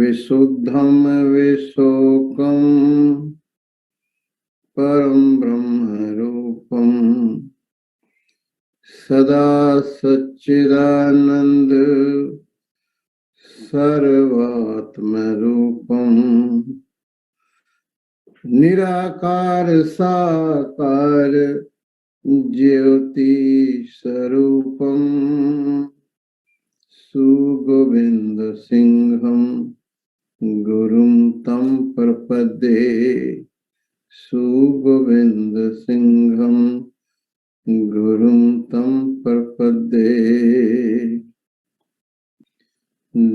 विशुद्धम विशोकम परम ब्रह्म रूपम सदा सच्चिदानंद सर्वात्म रूपम निराकार साकार ज्योति स्वरूपम सुगोविंद सिंहम गुरुम तम प्रपद्ये सुगोविंद सिंहम गुरुम तम प्रपद्ये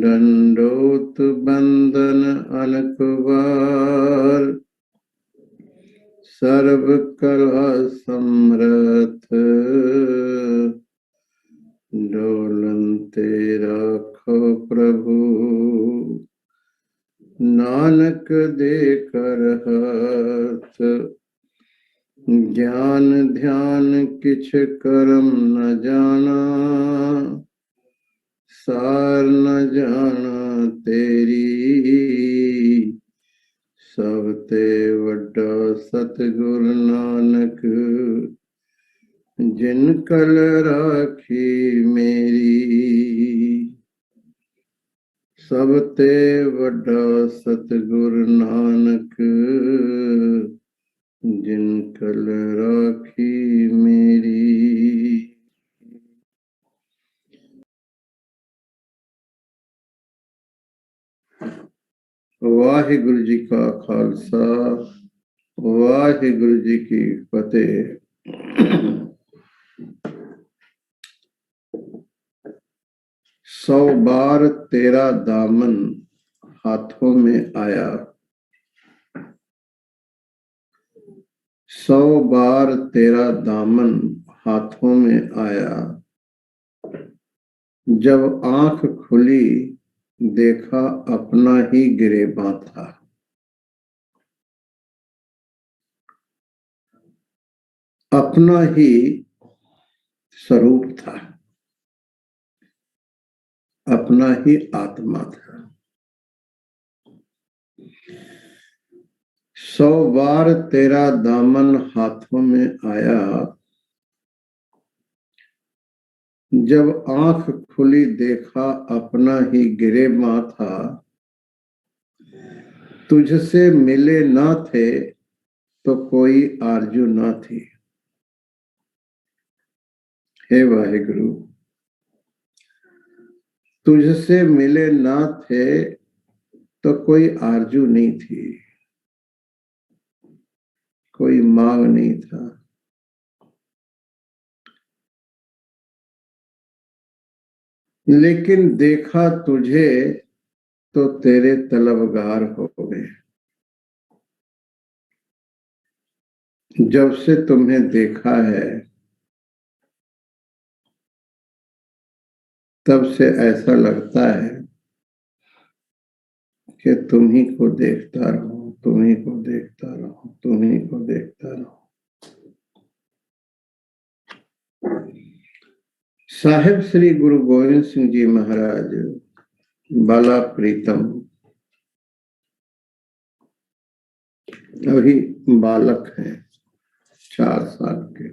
दंडोत बंदन अनकवार सर्व कला समरथ डोलनते राखो प्रभु नानक दे कर हाथ ज्ञान ध्यान किछ करम न जाना सार न जाना तेरी सब ते वड्डा सतगुरु नानक जिन कल राखी मेरी सब ते वड्डा सतगुरु नानक जिन कल राखी मेरी। वाहिगुरु जी का खालसा वाहिगुरु जी की फतेह। 100 बार तेरा दामन हाथों में आया, 100 बार तेरा दामन हाथों में आया, जब आंख खुली देखा अपना ही गिरेबां था। अपना ही स्वरूप था, अपना ही आत्मा था। 100 बार तेरा दामन हाथों में आया, जब आंख खुली देखा अपना ही गिरेबां था। तुझसे मिले ना थे तो कोई आरजू ना थी। हे वाहिगुरु, तुझसे मिले ना थे तो कोई आरजू नहीं थी, कोई मांग नहीं था। लेकिन देखा तुझे तो तेरे तलबगार हो गए। जब से तुम्हें देखा है तब से ऐसा लगता है कि तुम ही को देखता रहो, तुम ही को देखता रहो, तुम ही को देखता रहो। साहिब श्री गुरु गोविंद सिंह जी महाराज बाला प्रीतम अभी बालक हैं, 4 साल के।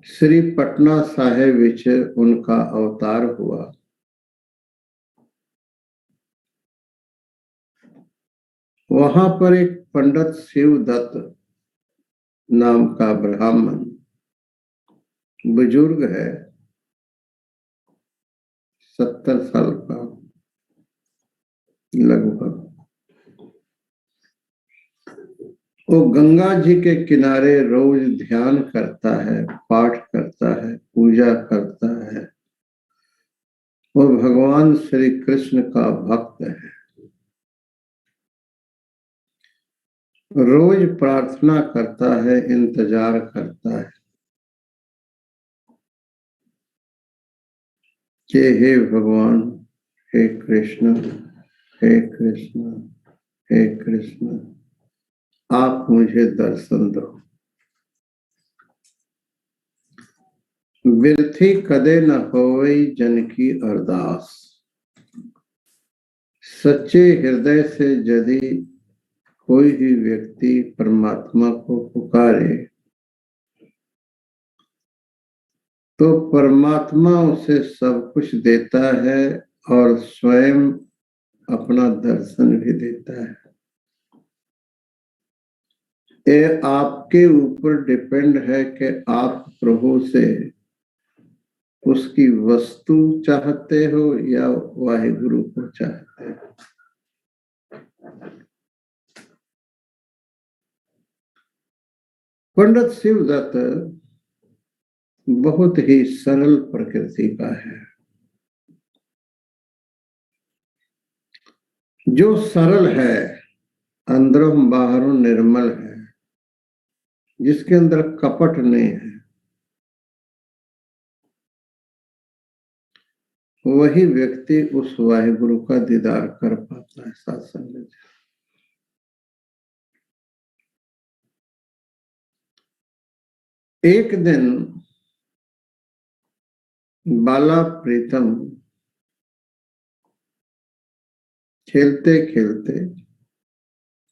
श्री पटना साहिब विच उनका अवतार हुआ। वहां पर एक पंडित शिवदत्त नाम का ब्राह्मण, बुजुर्ग है, 70 साल का लगभग। वो गंगा जी के किनारे रोज ध्यान करता है, पाठ करता है, पूजा करता है। वो भगवान श्री कृष्ण का भक्त है। रोज प्रार्थना करता है, इंतजार करता है कि हे भगवान, हे कृष्ण, हे कृष्ण, हे कृष्ण, आप मुझे दर्शन दो। बिरथी कदे न होई जन की अरदास। सच्चे हृदय से यदि कोई भी व्यक्ति परमात्मा को पुकारे तो परमात्मा उसे सब कुछ देता है और स्वयं अपना दर्शन भी देता है। ये आपके ऊपर डिपेंड है कि आप प्रभु से उसकी वस्तु चाहते हो या वाहिगुरु को चाहते हो। पंडित शिवदत्त बहुत ही सरल प्रकृति का है। जो सरल है, अंदरों बाहरों निर्मल है, जिसके अंदर कपट नहीं है, वही व्यक्ति उस वाहिगुरु का दीदार कर पाता है सत्संग में। एक दिन बाला प्रीतम खेलते खेलते,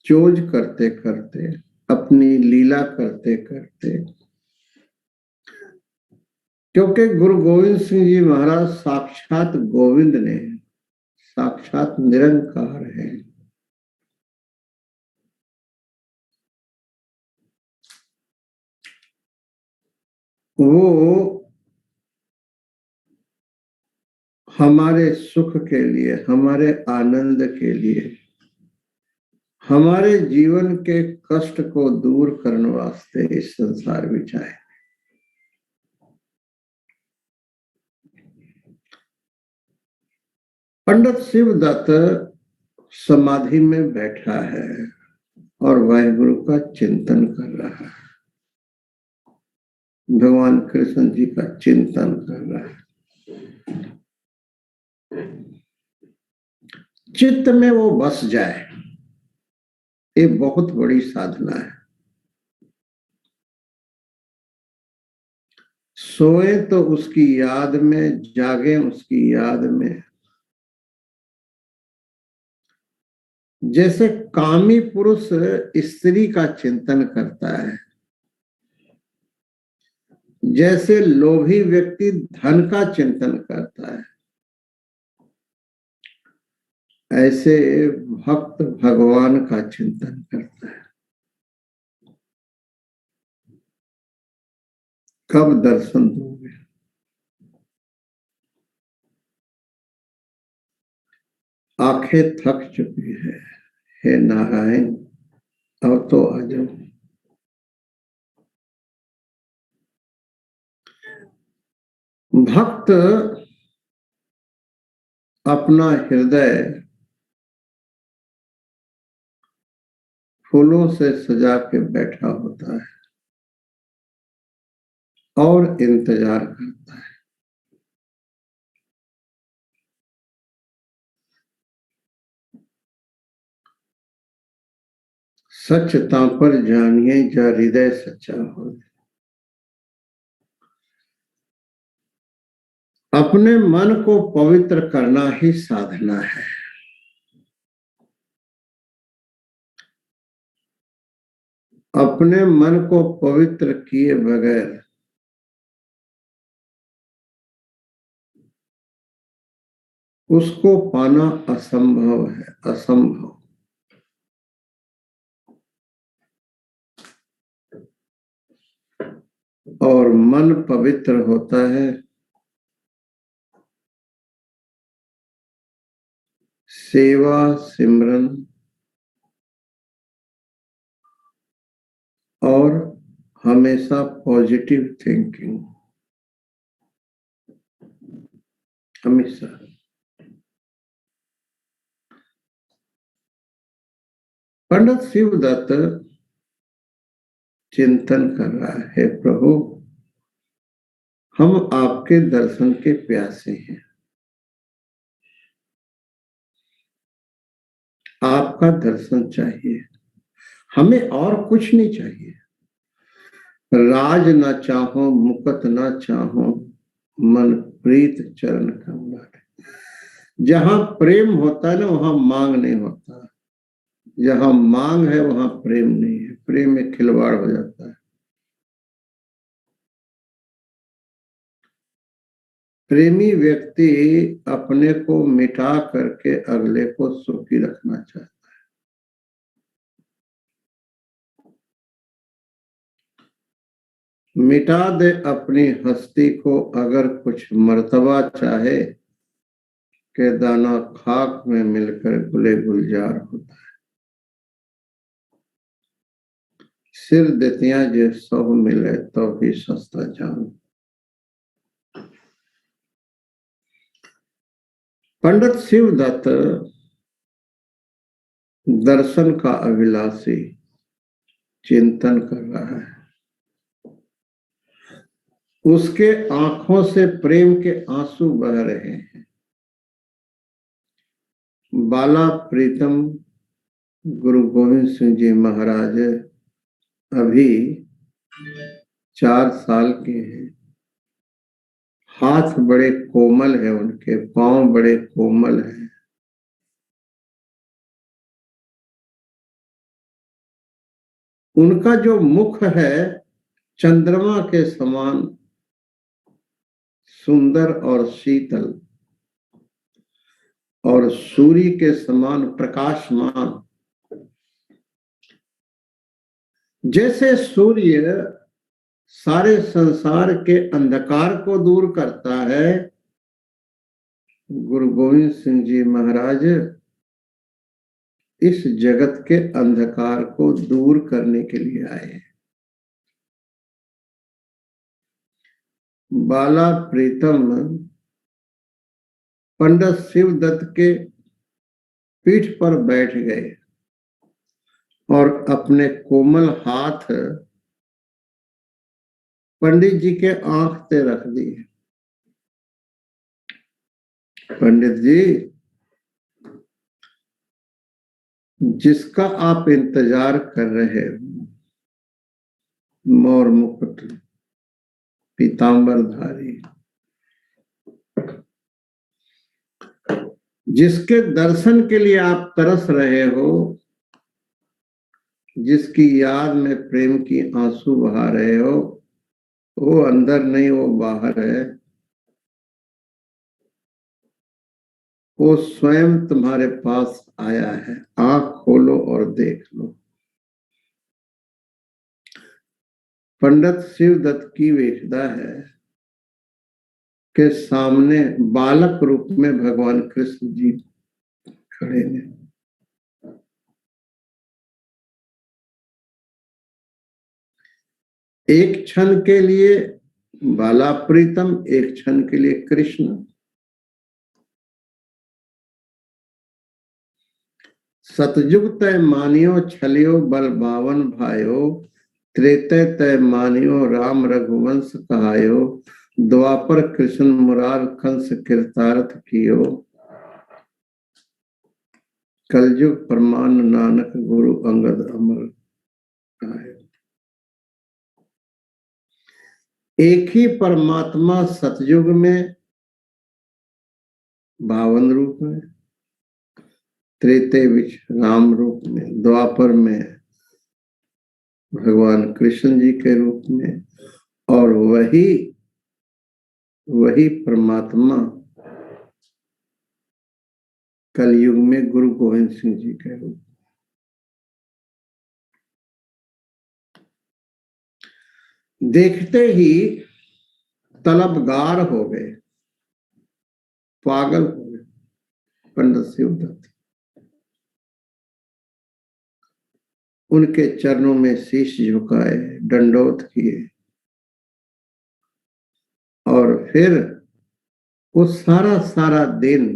चोज करते करते, अपनी लीला करते करते, क्योंकि गुरु गोविंद सिंह जी महाराज साक्षात गोविंद ने, साक्षात निरंकार है। वो हमारे सुख के लिए, हमारे आनंद के लिए, हमारे जीवन के कष्ट को दूर करने वास्ते इस संसार में आए। पंडित शिवदत्त समाधि में बैठा है और वाहिगुरु का चिंतन कर रहा है, भगवान कृष्ण जी का चिंतन कर रहा है। चित्त में वो बस जाए, ये बहुत बड़ी साधना है। सोए तो उसकी याद में, जागे उसकी याद में। जैसे कामी पुरुष स्त्री का चिंतन करता है, जैसे लोभी व्यक्ति धन का चिंतन करता है, ऐसे भक्त भगवान का चिंतन करता है। कब दर्शन दोगे? आंखें थक चुकी है, हे नारायण अब तो आ जाओ। भक्त अपना हृदय फूलों से सजा के बैठा होता है और इंतजार करता है। सच्चता पर जानिए जा हृदय सच्चा हो। अपने मन को पवित्र करना ही साधना है। अपने मन को पवित्र किए बगैर उसको पाना असंभव है, असंभव। और मन पवित्र होता है सेवा, सिमरन और हमेशा पॉजिटिव थिंकिंग, हमेशा। पंडित शिवदत्त चिंतन कर रहा है, प्रभु हम आपके दर्शन के प्यासे हैं, आपका दर्शन चाहिए, हमें और कुछ नहीं चाहिए। राज न चाहो मुकत न चाहो, मन प्रीत चरण कमलारे। जहां प्रेम होता है ना वहां मांग नहीं होता, जहां मांग है वहां प्रेम नहीं है, प्रेम में खिलवाड़ हो जाता है। प्रेमी व्यक्ति अपने को मिटा करके अगले को सुखी रखना चाहता है। मिटा दे अपनी हस्ती को अगर कुछ मर्तबा चाहे, के दाना खाक में मिलकर गुले गुलजार होता है। सिर देतियां जे सौ मिले तो भी सस्ता जान। पंडित शिवदत्त दर्शन का अभिलाषी चिंतन कर रहा है। उसके आंखों से प्रेम के आंसू बह रहे हैं। बाला प्रीतम गुरु गोविंद सिंह जी महाराज अभी 4 साल के हैं। हाथ बड़े कोमल है, उनके पांव बड़े कोमल हैं। उनका जो मुख है चंद्रमा के समान सुंदर और शीतल और सूर्य के समान प्रकाशमान। जैसे सूर्य सारे संसार के अंधकार को दूर करता है, गुरु गोविंद सिंह जी महाराज इस जगत के अंधकार को दूर करने के लिए आए हैं। बाला प्रीतम पंडित शिवदत्त के पीठ पर बैठ गए और अपने कोमल हाथ पंडित जी के आंख पे रख दिए। पंडित जी, जिसका आप इंतजार कर रहे हो, मोर मुकुट पीतांबरधारी, जिसके दर्शन के लिए आप तरस रहे हो, जिसकी याद में प्रेम की आंसू बहा रहे हो, वो अंदर नहीं वो बाहर है। वो स्वयं तुम्हारे पास आया है। आंख खोलो और देख लो। पंडित शिवदत्त की वेशदा है के सामने बालक रूप में भगवान कृष्ण जी खड़े हैं। एक क्षण के लिए बाला प्रीतम, एक क्षण के लिए कृष्ण। सतयुग तय मानियो छलियो बल बावन भायो, त्रेतय तय मानियो राम रघुवंश कहायो, द्वापर कृष्ण मुरार कंस कृतार्थ कियो, कलयुग प्रमाण नानक गुरु अंगद अमर कहायो। एक ही परमात्मा सतयुग में 52 रूप में, त्रेते विच राम रूप में, द्वापर में भगवान कृष्ण जी के रूप में, और वही परमात्मा कलयुग में गुरु गोविंद सिंह जी के रूप। देखते ही तलबगार हो गए, पागल हो गए पंडित शिवदत्त। उनके चरणों में शीश झुकाए, दंडोत किए, और फिर वो सारा दिन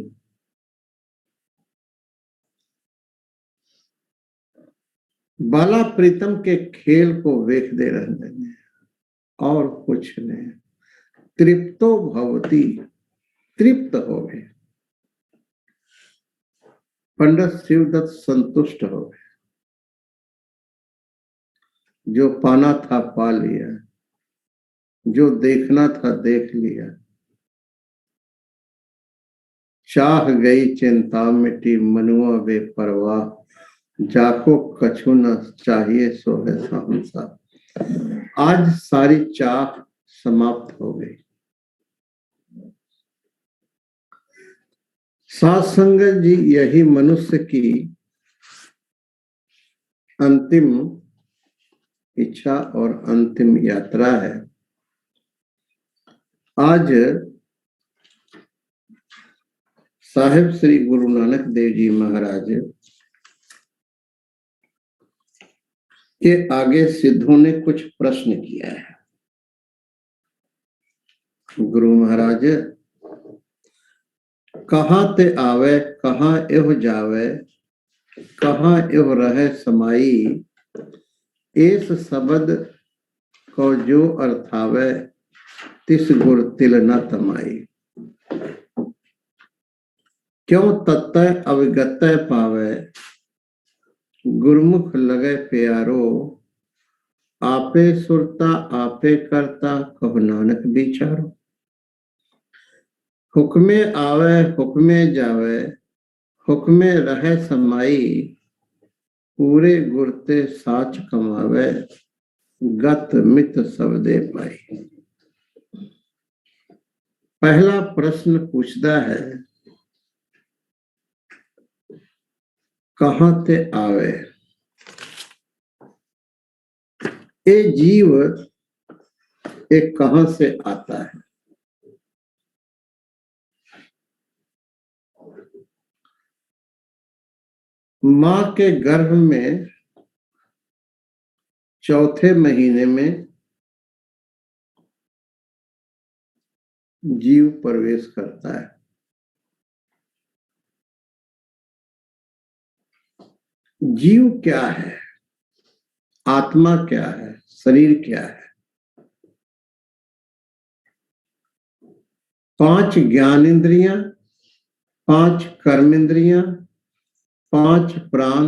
बाला प्रीतम के खेल को देखते रहने में, और कुछ नहीं। तृप्तो भवती, तृप्त हो गए। पंडित शिवदत्त संतुष्ट हो गए। जो पाना था पा लिया, जो देखना था देख लिया। चाह गई चिंता मिटी मनुआ बेपरवाह, जाको कछु न चाहिए सो है शहंशाह। आज सारी चाह समाप्त हो गई। साध संगत जी, यही मनुष्य की अंतिम इच्छा और अंतिम यात्रा है। आज साहिब श्री गुरु नानक देव जी महाराज के आगे सिद्धों ने कुछ प्रश्न किया है। गुरु महाराज, कहाँ ते आवे कहाँ एह जावे, कहाँ एह रहे समाई, एस शब्द को जो अर्थावे, तिस गुर तिल न तमाई। क्यों तत्तै अविगतै पावे, गुरमुख लगे प्यारो, आपे सुरता आपे करता, कहो नानक बिचारो। हुक्मे आवे हुक्मे जावे, हुक्मे रहे समाई, पूरे गुरते साच कमावे, गत मित सबदे पाई। पहला प्रश्न पूछता है, कहाँ ते आवे। ये जीव एक कहाँ से आता है। माँ के गर्भ में चौथे महीने में जीव प्रवेश करता है। जीव क्या है, आत्मा क्या है, शरीर क्या है। 5 ज्ञानेंद्रियां, 5 कर्मेंद्रियां, 5 प्राण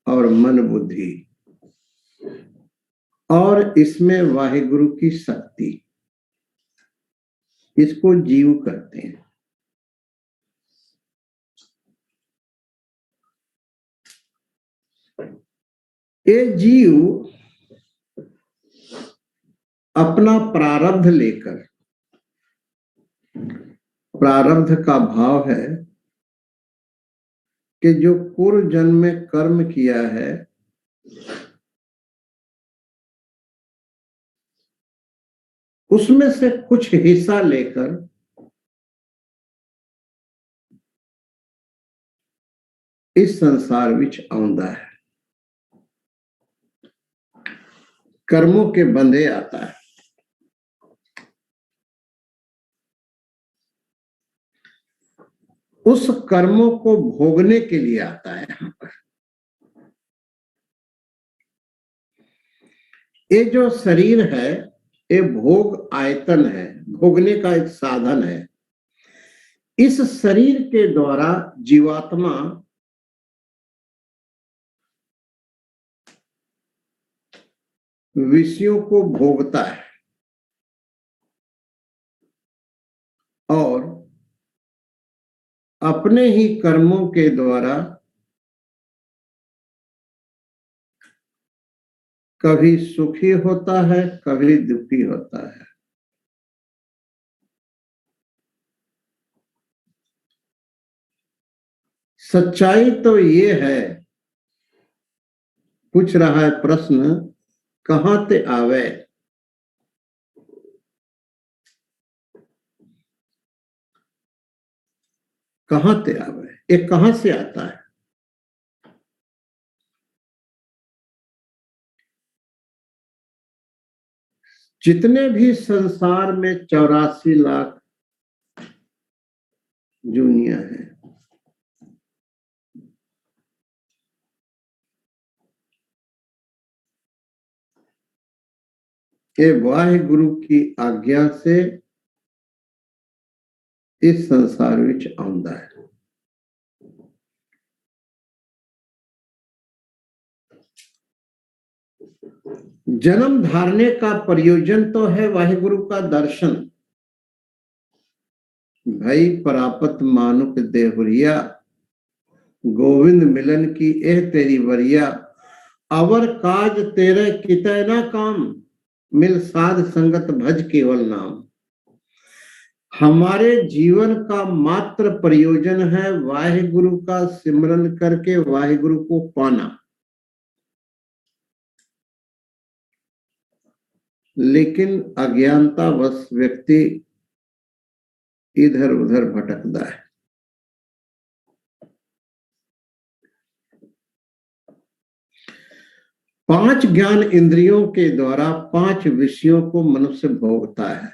और मन बुद्धि, और इसमें वाहिगुरु की शक्ति, इसको जीव कहते हैं। ये जीव अपना प्रारब्ध लेकर, प्रारब्ध का भाव है कि जो पूर्व जन्म में कर्म किया है, उसमें से कुछ हिस्सा लेकर इस संसार विच आउंदा है, कर्मों के बंधे आता है। उस कर्मों को भोगने के लिए आता है। यहां पर ये जो शरीर है, ये भोग आयतन है, भोगने का एक साधन है। इस शरीर के द्वारा जीवात्मा विषयों को भोगता है और अपने ही कर्मों के द्वारा कभी सुखी होता है, कभी दुखी होता है। सच्चाई तो ये है, पूछ रहा है प्रश्न, कहाँ ते आवे। कहाँ ते आवे, ये कहाँ से आता है। जितने भी संसार में 84 लाख दुनिया है, ये वाहिगुरु की आज्ञा से इस संसार विच आउंदा है। जन्म धारने का प्रयोजन तो है वाहिगुरु का दर्शन। भाई परापत मानुक देहुरिया, गोविंद मिलन की एह तेरी वरिया, अवर काज तेरे कितै ना काम, मिल साध संगत भज केवल नाम। हमारे जीवन का मात्र प्रयोजन है वाहिगुरु का सिमरन करके वाहिगुरु को पाना। लेकिन अज्ञानतावश व्यक्ति इधर उधर भटकता है। पांच ज्ञान इंद्रियों के द्वारा पांच विषयों को मनुष्य भोगता है।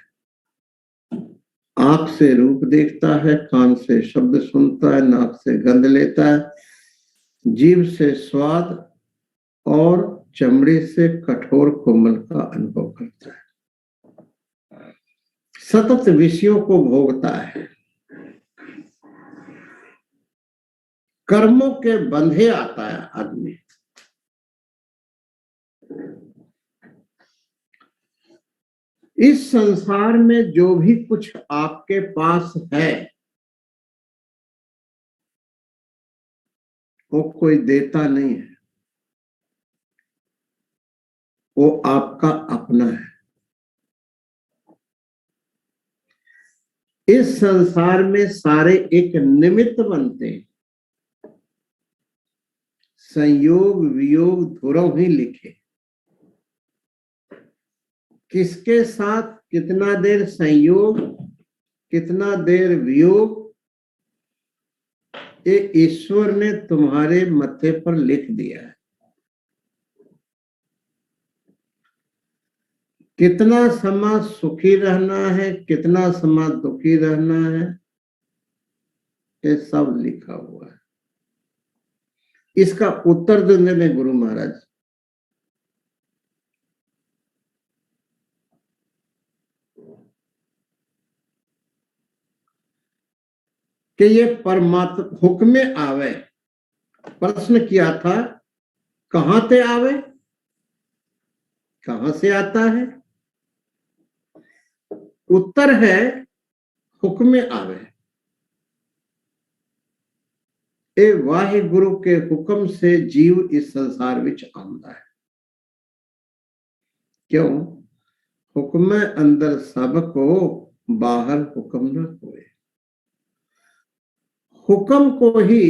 आंख से रूप देखता है, कान से शब्द सुनता है, नाक से गंध लेता है, जीभ से स्वाद और चमड़ी से कठोर कोमल का अनुभव करता है। सतत विषयों को भोगता है। कर्मों के बंधे आता है आदमी। इस संसार में जो भी कुछ आपके पास है वो कोई देता नहीं है, वो आपका अपना है। इस संसार में सारे एक निमित्त बनते हैं। संयोग वियोग धुरव ही लिखे। किसके साथ कितना देर संयोग, कितना देर वियोग, ये ईश्वर ने तुम्हारे मत्थे पर लिख दिया है। कितना समय सुखी रहना है, कितना समय दुखी रहना है, ये सब लिखा हुआ है। इसका उत्तर देने में गुरु महाराज कि ये परमात्मा हुक्म आवे। प्रश्न किया था कहां से आवे, कहां से आता है? उत्तर है हुक्म आवे। ए वाहे गुरु के हुक्म से जीव इस संसार विच आंदा है। क्यों? हुक्म अंदर सब को, बाहर हुक्म न होए। हुक्म को ही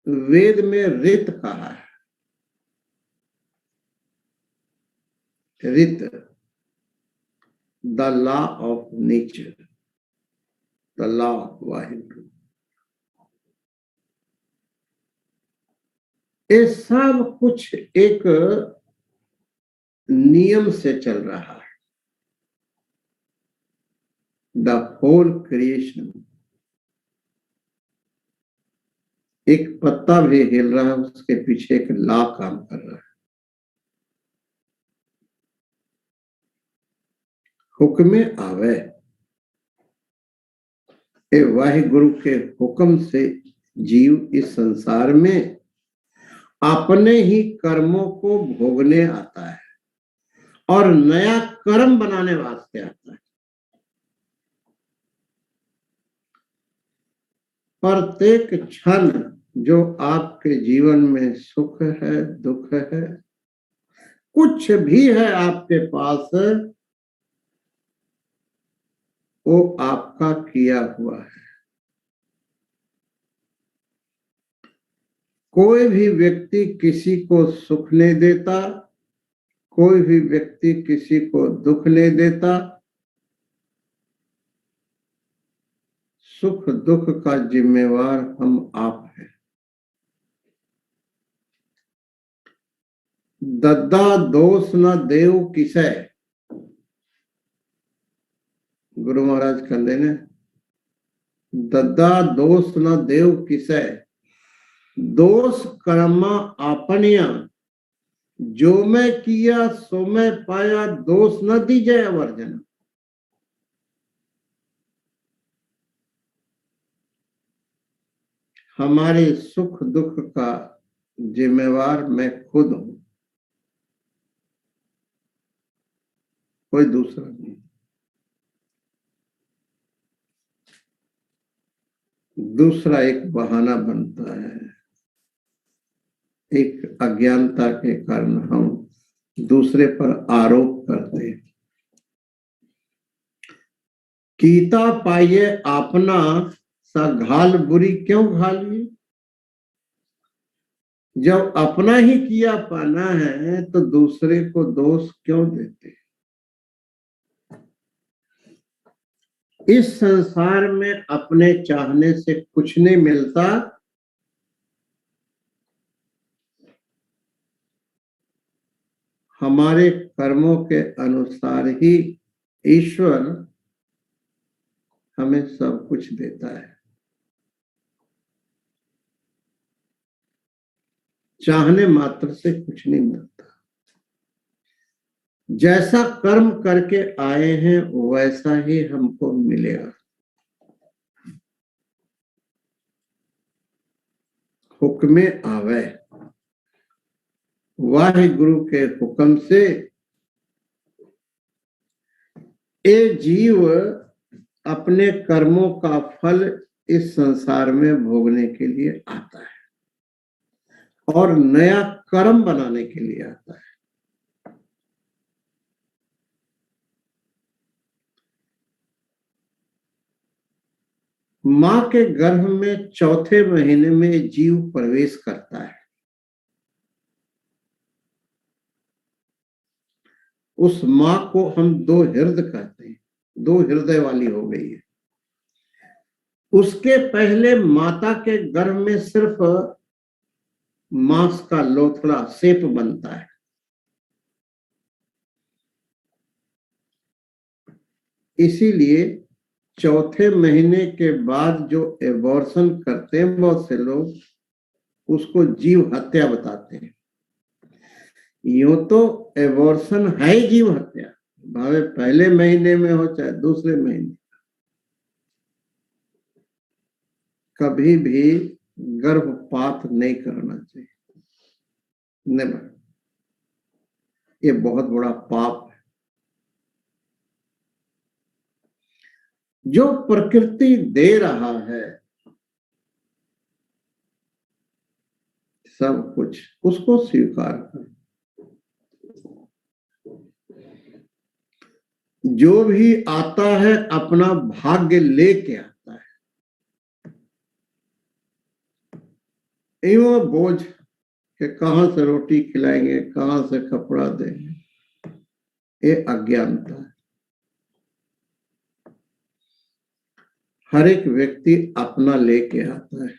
वेद में रित कहा है। रित, the law of nature, the law of Waheguru. ये सब कुछ एक नियम से चल रहा है। द होल क्रिएशन, एक पत्ता भी हिल रहा है, उसके पीछे एक लॉ काम कर रहा है। हुक्म आवे, ए वाहिगुरु के हुक्म से जीव इस संसार में अपने ही कर्मों को भोगने आता है और नया कर्म बनाने वास्ते आता है। प्रत्येक क्षण जो आपके जीवन में सुख है, दुख है, कुछ भी है आपके पास, वो आपका किया हुआ है। कोई भी व्यक्ति किसी को सुख नहीं देता, कोई भी व्यक्ति किसी को दुख नहीं देता। सुख दुख का जिम्मेवार हम आप हैं। दद्दा दोष न देव किसे, गुरु महाराज कहते ने, दद्दा दोष न देव किसे, दोष कर्मा आपनिया, जो मैं किया सो मैं पाया, दोष न दीजिए अवर्जन। हमारे सुख दुख का जिम्मेवार मैं खुद हूं। कोई दूसरा नहीं। दूसरा एक बहाना बनता है, एक अज्ञानता के कारण हम दूसरे पर आरोप करते हैं। कीता पाइए अपना सा घाल बुरी क्यों घालिए। जब अपना ही किया पाना है तो दूसरे को दोष क्यों देते। इस संसार में अपने चाहने से कुछ नहीं मिलता, हमारे कर्मों के अनुसार ही ईश्वर हमें सब कुछ देता है। चाहने मात्र से कुछ नहीं मिलता। जैसा कर्म करके आए हैं वैसा ही हमको मिलेगा। हुक्मे आवे, वाहिगुरु के हुक्म से ये जीव अपने कर्मों का फल इस संसार में भोगने के लिए आता है और नया कर्म बनाने के लिए आता है। मां के गर्भ में चौथे महीने में जीव प्रवेश करता है। उस मां को हम दो हृदय कहते हैं, दो हृदय वाली हो गई है। उसके पहले माता के गर्भ में सिर्फ मांस का लोथड़ा सेप बनता है। इसीलिए चौथे महीने के बाद जो एबॉर्शन करते हैं बहुत से लोग, उसको जीव हत्या बताते हैं। यूं तो एबॉर्शन है जीव हत्या, भावे पहले महीने में हो चाहे दूसरे महीने, कभी भी गर्भपात नहीं करना चाहिए। नेवर। ये बहुत बड़ा पाप है। जो प्रकृति दे रहा है सब कुछ, उसको स्वीकार कर। जो भी आता है अपना भाग्य लेके आता है। एवं बोझ कि कहां से रोटी खिलाएंगे, कहां से कपड़ा देंगे, ये अज्ञानता है। हर एक व्यक्ति अपना लेके आता है।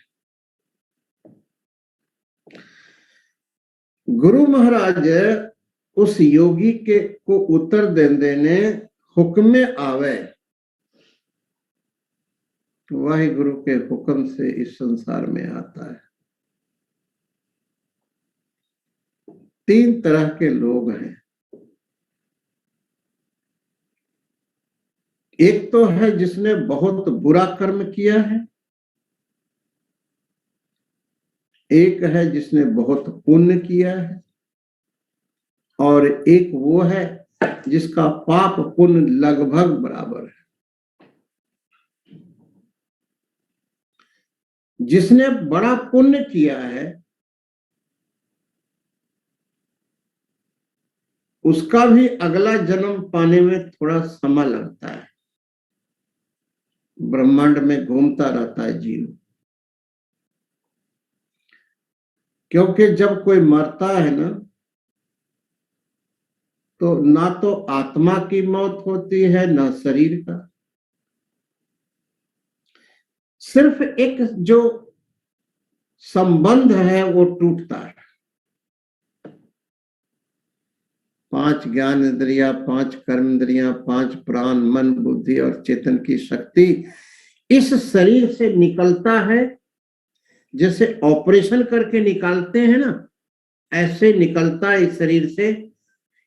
गुरु महाराज उस योगी के को उत्तर देने हुक्मे आवे, वाहिगुरु के हुक्म से इस संसार में आता है। तीन तरह के लोग हैं। एक तो है जिसने बहुत बुरा कर्म किया है, एक है जिसने बहुत पुण्य किया है, और एक वो है जिसका पाप पुण्य लगभग बराबर है। जिसने बड़ा पुण्य किया है उसका भी अगला जन्म पाने में थोड़ा समय लगता है। ब्रह्मांड में घूमता रहता है जीव, क्योंकि जब कोई मरता है ना, तो ना तो आत्मा की मौत होती है ना शरीर का, सिर्फ एक जो संबंध है वो टूटता है। 5 ज्ञान इंद्रिया, 5 कर्म इंद्रिया, 5 प्राण, मन, बुद्धि और चेतन की शक्ति इस शरीर से निकलता है। जैसे ऑपरेशन करके निकालते हैं ना, ऐसे निकलता है इस शरीर से।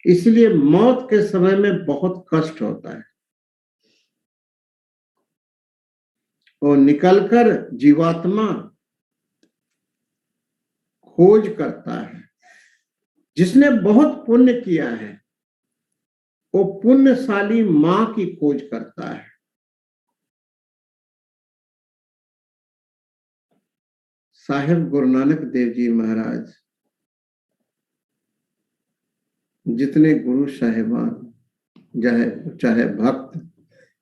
इसलिए मौत के समय में बहुत कष्ट होता है। और निकलकर जीवात्मा खोज करता है। जिसने बहुत पुण्य किया है वो पुण्यशाली मां की खोज करता है। साहेब गुरु नानक देव जी महाराज, जितने गुरु साहिबान, चाहे चाहे भक्त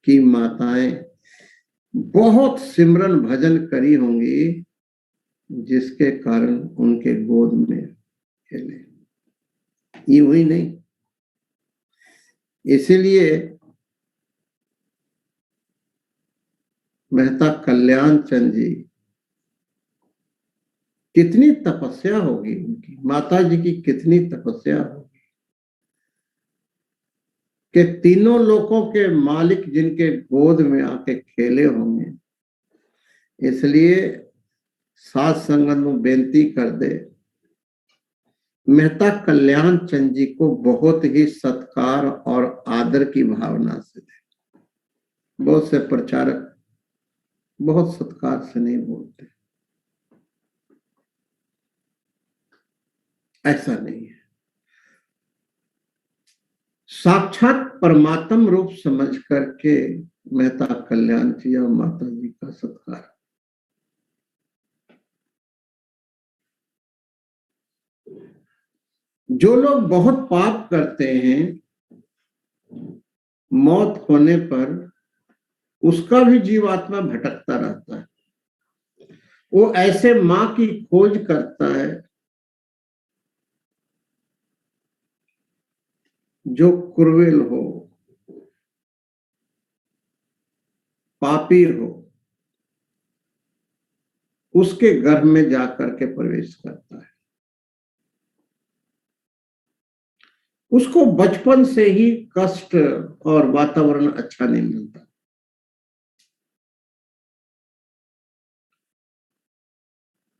की माताएं बहुत सिमरन भजन करी होंगी, जिसके कारण उनके गोद में खेले, यूं ही नहीं। इसीलिए मेहता कल्याण चंद जी, कितनी तपस्या होगी उनकी, माता जी की कितनी तपस्या होगी कि तीनों लोकों के मालिक जिनके गोद में आके खेले होंगे। इसलिए साध संगत में बेनती कर दे, मेहता कल्याण चंद जी को बहुत ही सत्कार और आदर की भावना से दे। बहुत से प्रचारक बहुत सत्कार से नहीं बोलते, ऐसा नहीं है। साक्षात परमात्म रूप समझ करके मेहता कल्याण जी और माता जी का सत्कार। जो लोग बहुत पाप करते हैं, मौत होने पर उसका भी जीवात्मा भटकता रहता है। वो ऐसे मां की खोज करता है जो क्रूएल हो, पापी हो, उसके गर्भ में जाकर के प्रवेश करता है। उसको बचपन से ही कष्ट और वातावरण अच्छा नहीं मिलता,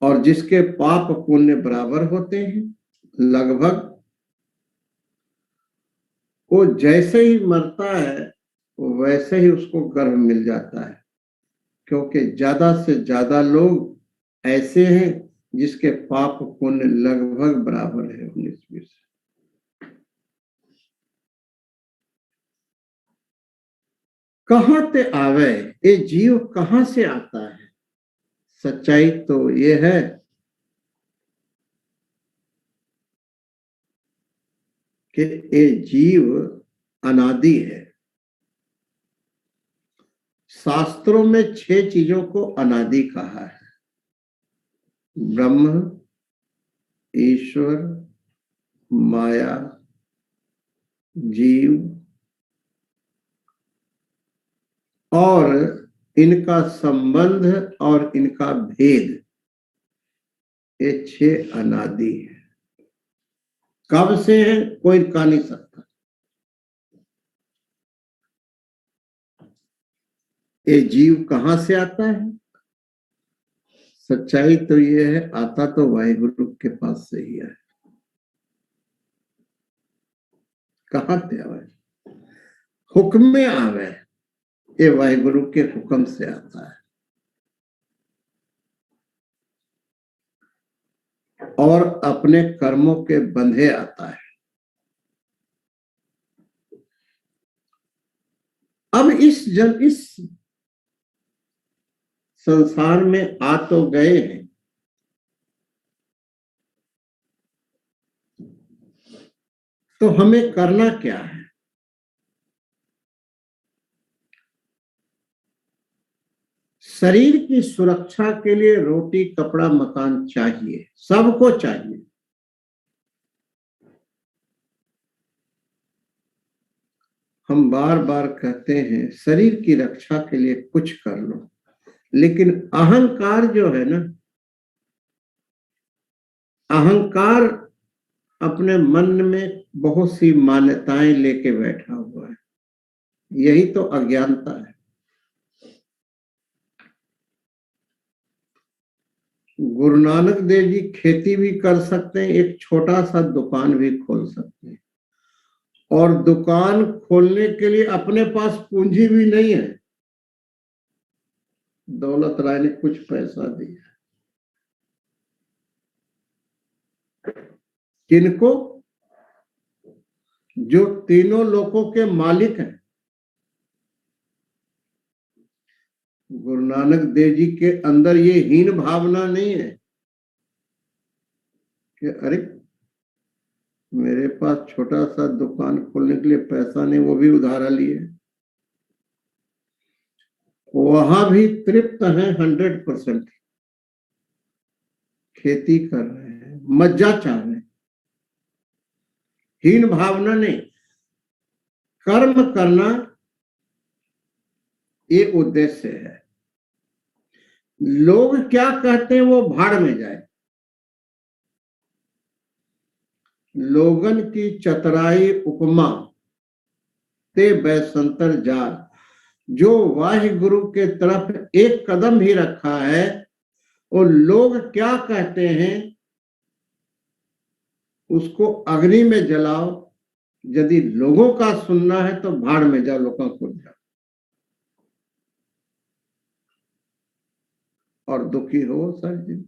और जिसके पाप पुण्य बराबर होते हैं, लगभग वो जैसे ही मरता है वैसे ही उसको गर्भ मिल जाता है, क्योंकि ज्यादा से ज्यादा लोग ऐसे हैं जिसके पाप पुण्य लगभग बराबर है 19-20। कहां ते आवे, ये जीव कहां से आता है? सच्चाई तो ये है कि ये जीव अनादि है। शास्त्रों में 6 चीजों को अनादि कहा है: ब्रह्म, ईश्वर, माया, जीव और इनका संबंध और इनका भेद। ये 6 अनादि है। कब से है कोई कह नहीं सकता। ये जीव कहां से आता है? सच्चाई तो ये है, आता तो वाहिगुरु के पास से ही है। कहां से आवे? हुक्म में आवे, ये वाहिगुरु के हुक्म से आता है, और अपने कर्मों के बंधे आता है। अब इस संसार में आ तो गए हैं, तो हमें करना क्या है? शरीर की सुरक्षा के लिए रोटी कपड़ा मकान चाहिए, सबको चाहिए। हम बार बार कहते हैं शरीर की रक्षा के लिए कुछ कर लो, लेकिन अहंकार जो है ना, अहंकार अपने मन में बहुत सी मान्यताएं लेके बैठा हुआ है। यही तो अज्ञानता है। गुरु नानक देव जी खेती भी कर सकते हैं, एक छोटा सा दुकान भी खोल सकते हैं, और दुकान खोलने के लिए अपने पास पूंजी भी नहीं है। दौलत राय ने कुछ पैसा दिया, किनको? जो तीनों लोकों के मालिक हैं। गुरु नानक देव जी के अंदर ये हीन भावना नहीं है कि अरे मेरे पास छोटा सा दुकान खोलने के लिए पैसा नहीं, वो भी उधारा लिए। वहां भी तृप्त हैं 100%, खेती कर रहे हैं, मज्जा चाह रहे हैं, हीन भावना नहीं। कर्म करना ये उद्देश्य है। लोग क्या कहते हैं वो भाड़ में जाए। लोगन की चतुराई उपमा ते बैसंतर जार। जो वाहि गुरु के तरफ एक कदम भी रखा है, और लोग क्या कहते हैं उसको अग्नि में जलाओ। यदि लोगों का सुनना है तो भाड़ में जाओ, लोगों को जाओ और दुखी हो सर जी।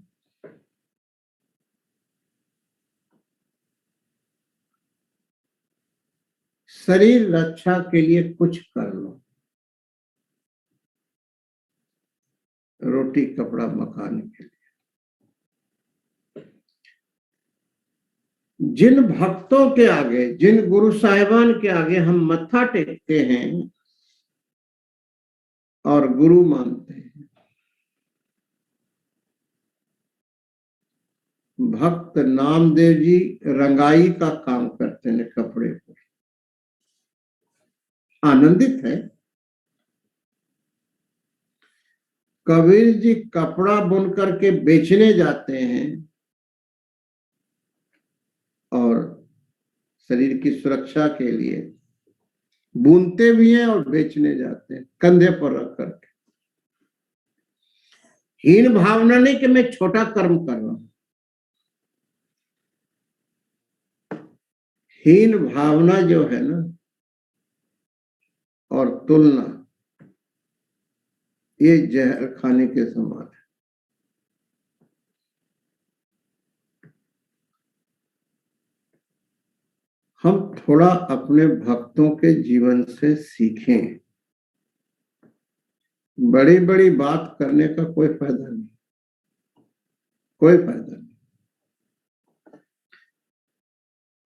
शरीर रक्षा के लिए कुछ कर लो, रोटी कपड़ा मकान के लिए। जिन भक्तों के आगे, जिन गुरु साहिबान के आगे हम मत्था टेकते हैं और गुरु मानते हैं, भक्त नामदेव जी रंगाई का काम करते हैं कपड़े पर, आनंदित है। कबीर जी कपड़ा बुन करके बेचने जाते हैं और शरीर की सुरक्षा के लिए बुनते भी हैं और बेचने जाते हैं कंधे पर रख करके। हीन भावना नहीं कि मैं छोटा कर्म कर रहा हूं। हीन भावना जो है ना और तुलना, ये जहर खाने के समान है। हम थोड़ा अपने भक्तों के जीवन से सीखें। बड़ी बड़ी बात करने का कोई फायदा नहीं, कोई फायदा नहीं।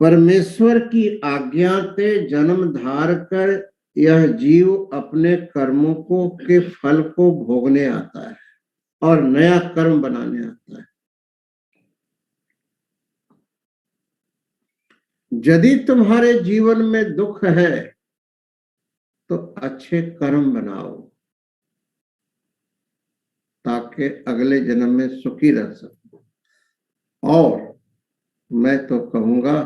परमेश्वर की आज्ञा से जन्म धार कर यह जीव अपने कर्मों को के फल को भोगने आता है और नया कर्म बनाने आता है। यदि तुम्हारे जीवन में दुख है तो अच्छे कर्म बनाओ ताकि अगले जन्म में सुखी रह सको। और मैं तो कहूंगा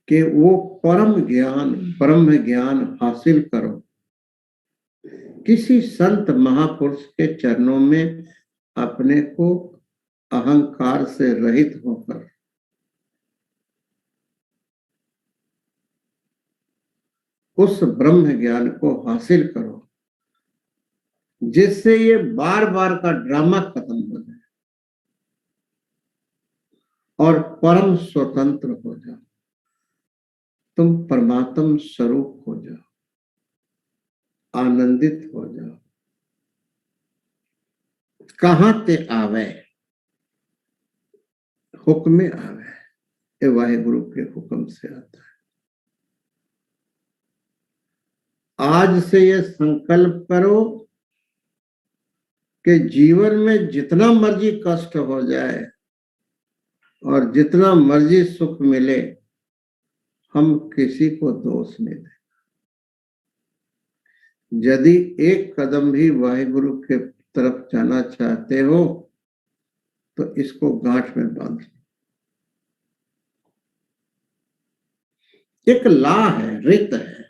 कि वो परम ज्ञान, ब्रह्म ज्ञान हासिल करो। किसी संत महापुरुष के चरणों में अपने को अहंकार से रहित होकर उस ब्रह्म ज्ञान को हासिल करो, जिससे ये बार बार का ड्रामा खत्म हो जाए और परम स्वतंत्र हो जाओ। तुम परमात्म स्वरूप हो जाओ, आनंदित हो जाओ। कहां ते आवे हुक्म आवे, ये वाहिगुरु के हुक्म से आता है। आज से ये संकल्प करो कि जीवन में जितना मर्जी कष्ट हो जाए और जितना मर्जी सुख मिले, हम किसी को दोष नहीं दें। यदि एक कदम भी वाहिगुरु के तरफ जाना चाहते हो तो इसको गांठ में बांध लो। एक ला है, रित है।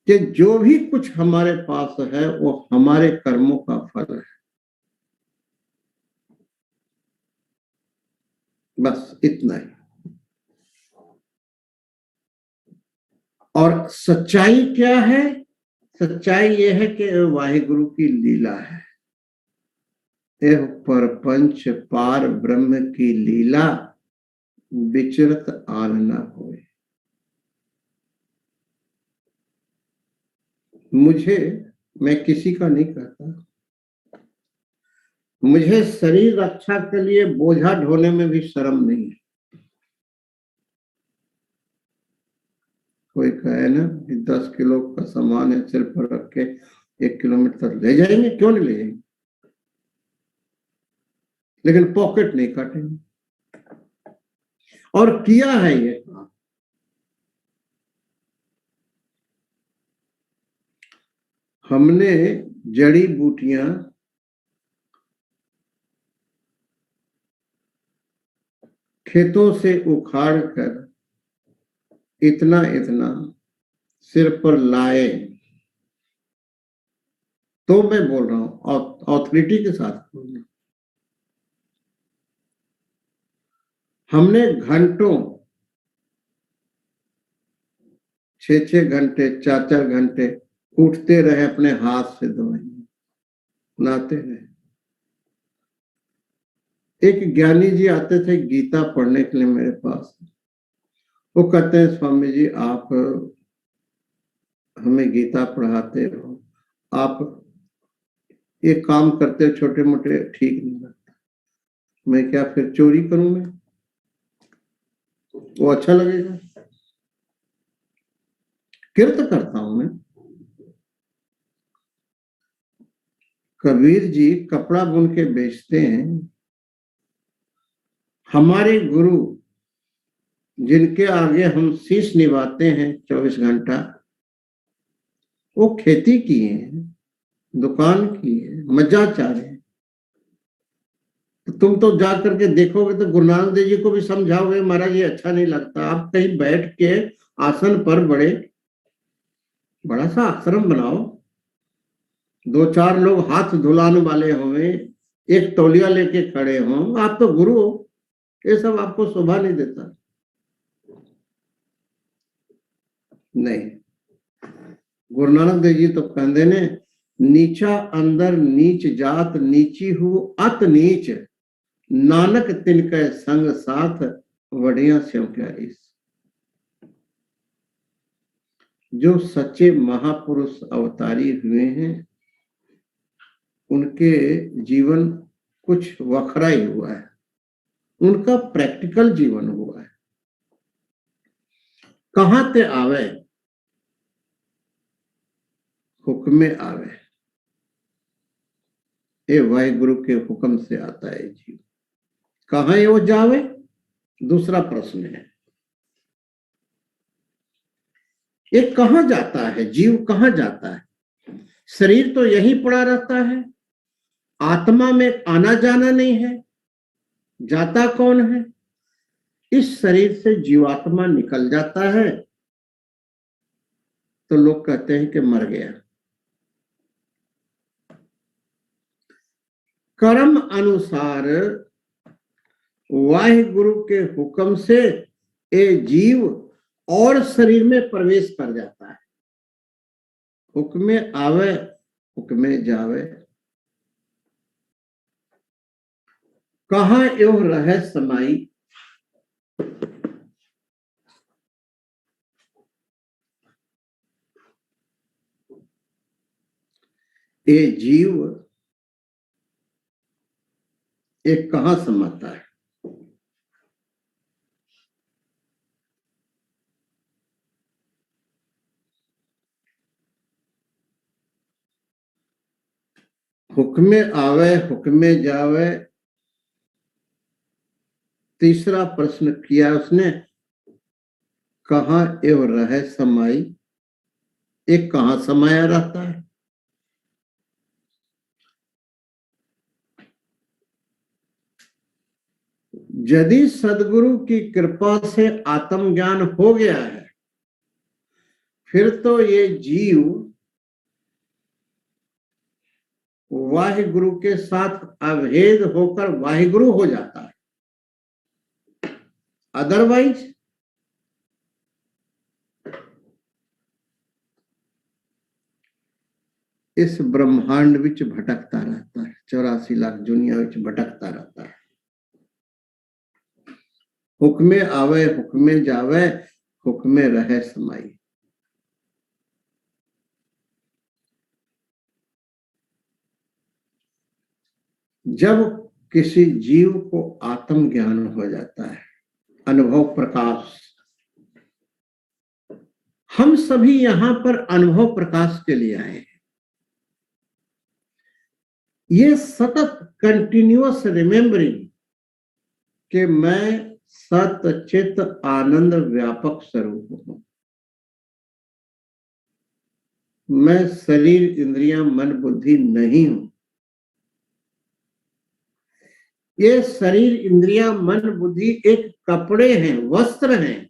कि जो भी कुछ हमारे पास है वो हमारे कर्मों का फल है, बस इतना ही। और सच्चाई क्या है? सच्चाई यह है कि वाहिगुरु की लीला है। एह परपंच पार ब्रह्म की लीला विचरत आन न होए। मुझे, मैं किसी का नहीं कहता, मुझे शरीर रक्षा के लिए बोझा ढोने में भी शर्म नहीं है। कोई कहे ना कि 10 किलो का सामान है सिर पर रख के 1 किलोमीटर ले जाएंगे, क्यों नहीं ले जाएंगे, लेकिन पॉकेट नहीं काटेंगे। और किया है ये काम। हमने जड़ी बूटियां खेतों से उखाड़ कर इतना इतना सिर पर लाए, तो मैं बोल रहा हूं, ऑथोरिटी के साथ बोल रहा हूं। हमने घंटों 6-6 घंटे 4-4 घंटे कूटते रहे, अपने हाथ से दवाई लाते रहे। एक ज्ञानी जी आते थे गीता पढ़ने के लिए मेरे पास। वो कहते हैं स्वामी जी आप हमें गीता पढ़ाते हो, आप ये काम करते छोटे मोटे ठीक नहीं लगता, मैं क्या फिर चोरी करूं? मैं वो अच्छा लगेगा? किर्त करता हूं मैं। कबीर जी कपड़ा बुन के बेचते हैं। हमारे गुरु जिनके आगे हम शीश निभाते हैं 24 घंटा, वो खेती किए हैं, दुकान की है, मजा चाह रहे हैं। तो तुम तो जा करके देखोगे तो गुरु नानक देव जी को भी समझाओगे महाराज ये अच्छा नहीं लगता, आप कहीं बैठ के आसन पर बड़ा सा आश्रम बनाओ, 2-4 लोग हाथ धुलाने वाले होंगे, एक तौलिया लेके खड़े हों, आप तो गुरु हो, ये सब आपको शोभा नहीं देता। नहीं, गुरु नानक देव जी तो कहते ने नीचा अंदर नीच जात, नीची हूं अत नीच, नानक तिनके संग साथ, वढ़िया स्यों क्या इस। जो सच्चे महापुरुष अवतारी हुए हैं उनके जीवन कुछ वखरा ही हुआ है, उनका प्रैक्टिकल जीवन हुआ है। कहां ते आवे हुक्मे आवे, ये वाहिगुरु के हुक्म से आता है जीव। कहां वो जावे, दूसरा प्रश्न है। ये कहां जाता है जीव, कहां जाता है? शरीर तो यहीं पड़ा रहता है, आत्मा में आना जाना नहीं है, जाता कौन है? इस शरीर से जीवात्मा निकल जाता है तो लोग कहते हैं कि मर गया। कर्म अनुसार वाहिगुरु के हुक्म से ये जीव और शरीर में प्रवेश कर जाता है। हुक्मे आवे हुक्मे जावे, कहां यो रहे समाई, ये जीव एक कहां समाता है? हुक्मे आवे हुक्मे जावे। तीसरा प्रश्न किया उसने, कहां एव रहे समाई, एक कहां समाया रहता है? यदि सदगुरु की कृपा से आत्मज्ञान हो गया है, फिर तो ये जीव वाहिगुरु के साथ अभेद होकर वाहिगुरु हो जाता है। अदरवाइज इस ब्रह्मांड विच भटकता रहता है, 84 लाख दुनिया विच भटकता रहता है। हुक्मे आवे हुक्मे जावे, हुक्मे रहे समाई। जब किसी जीव को आत्मज्ञान हो जाता है, अनुभव प्रकाश, हम सभी यहां पर अनुभव प्रकाश के लिए आए हैं। ये सतत कंटिन्यूअस रिमेम्बरिंग कि मैं सत चित आनंद व्यापक स्वरूप हूं, मैं शरीर इंद्रियां मन बुद्धि नहीं हूं। ये शरीर इंद्रियां मन बुद्धि एक कपड़े हैं, वस्त्र हैं,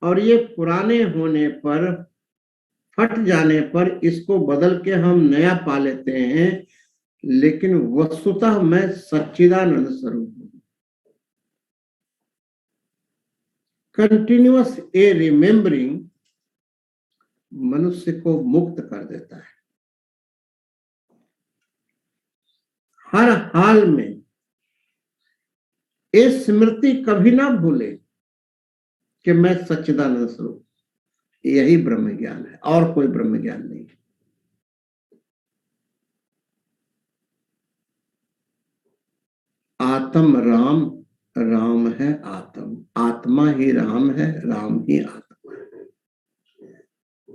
और ये पुराने होने पर, फट जाने पर इसको बदल के हम नया पा लेते हैं, लेकिन वस्तुतः मैं सच्चिदानंद स्वरूप हूं। कंटिन्यूअस ए रिमेम्बरिंग मनुष्य को मुक्त कर देता है। हर हाल में ये स्मृति कभी ना भूले कि मैं सच्चिदानंद स्वरूप, यही ब्रह्म ज्ञान है, और कोई ब्रह्म ज्ञान नहीं है। आत्म राम, राम है आत्म, आत्मा ही राम है, राम ही आत्मा है।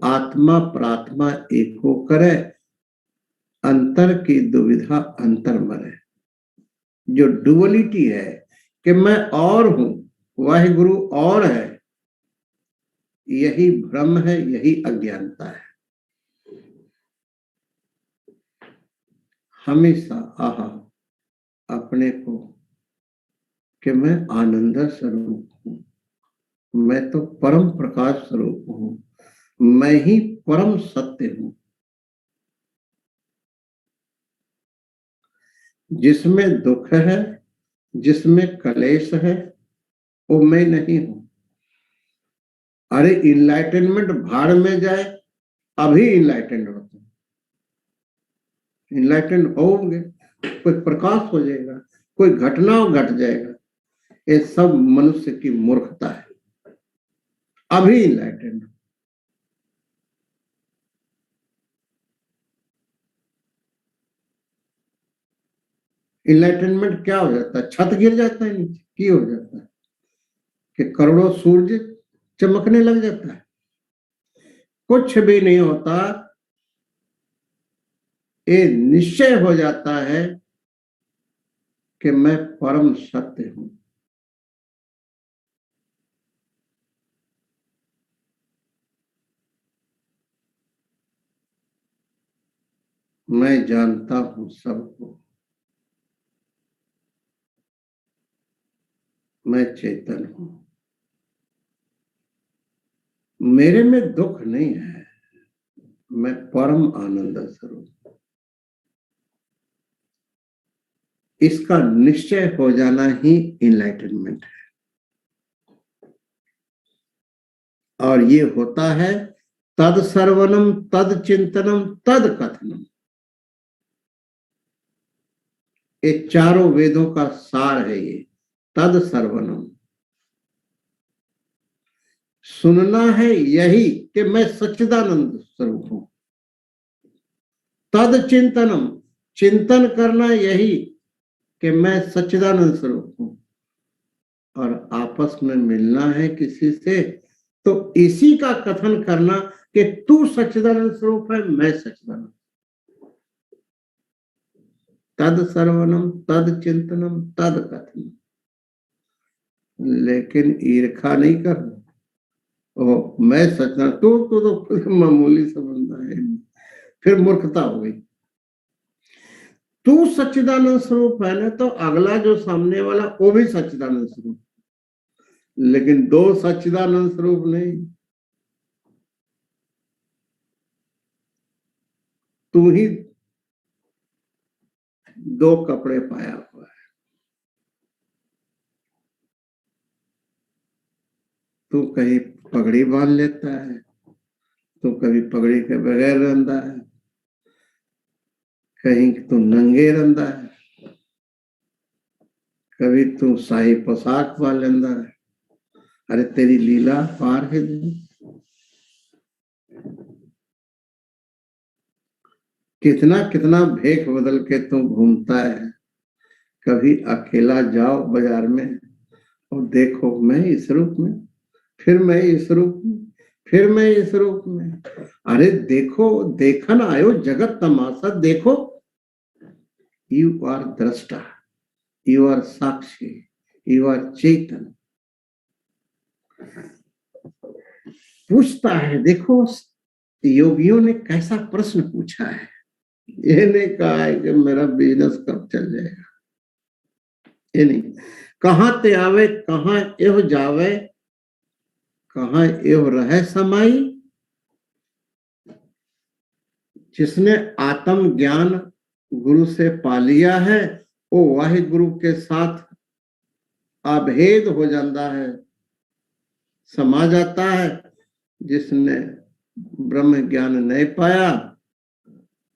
आत्मा प्रात्मा एको करे, अंतर की दुविधा अंतर मरे। जो डुअलिटी है कि मैं और हूं, वाहिगुरु और है, यही भ्रम है, यही अज्ञानता है। हमेशा आहा अपने को कि मैं आनंद स्वरूप हूं, मैं तो परम प्रकाश स्वरूप हूं, मैं ही परम सत्य हूं। जिसमें दुख है, जिसमें कलेश है, वो मैं नहीं हूं। अरे इनलाइटनमेंट भाड़ में जाए, अभी इनलाइटेंड होते हैं, इनलाइटेंड होंगे, कोई प्रकाश हो जाएगा, कोई घटना घट जाएगा। ये सब मनुष्य की मूर्खता है। अभी इनलाइटेंड, इनलाइटनमेंट क्या हो जाता है? छत गिर जाता है नीचे, की हो जाता है कि करोड़ों सूर्य चमकने लग जाता है। कुछ भी नहीं होता, ये निश्चय हो जाता है कि मैं परम सत्य हूं। मैं जानता हूं सबको, मैं चेतन हूं, मेरे में दुख नहीं है, मैं परम आनंद स्वरूप। इसका निश्चय हो जाना ही इनलाइटनमेंट है। और ये होता है तद सर्वनम तद चिंतनम तद कथनम। ये चारों वेदों का सार है ये तद सर्वनम। सुनना है यही कि मैं सच्चिदानंद स्वरूप हूं। तद चिंतनम, चिंतन करना यही कि मैं सच्चिदानंद स्वरूप हूं। और आपस में मिलना है किसी से तो इसी का कथन करना कि तू सच्चिदानंद स्वरूप है, मैं सच्चिदानंद। तद सर्वनम तद चिंतनम तद कथनम। लेकिन ईर्खा नहीं करना, ओ मैं सच्चिदानंद, तू तो मामूली सा बंदा है, फिर मूर्खता हो गई। तू सच्चिदानंद स्वरूप है ना, तो अगला जो सामने वाला वो भी सच्चिदानंद स्वरूप, लेकिन दो सच्चिदानंद स्वरूप नहीं। तू ही दो कपड़े पाया हुआ है। तू कहीं पगड़ी बांध लेता है, तो कभी पगड़ी के बगैर रहता है, कहीं तू नंगे रंदा है, कभी तू शाही पोशाक पा लेंदा है। अरे तेरी लीला पार है दिन। कितना कितना भेख बदल के तू घूमता है। कभी अकेला जाओ बाजार में और देखो मैं इस रूप में, फिर मैं इस रूप में, फिर मैं इस रूप में। अरे देखो, देखन आयो जगत तमाशा देखो। यू आर दृष्टा, यू आर साक्षी, यू आर चेतन। पूछता है, देखो योगियों ने कैसा प्रश्न पूछा है। ये नहीं कहा है कि मेरा बिजनेस कब चल जाएगा, ये नहीं। कहाँ ते आवे कहाँ एह जावे, कहाँ एह रहे समाई। जिसने आत्म ज्ञान गुरु से पा लिया है वो वाहि गुरु के साथ अभेद हो जाता है, समा जाता है। जिसने ब्रह्म ज्ञान नहीं पाया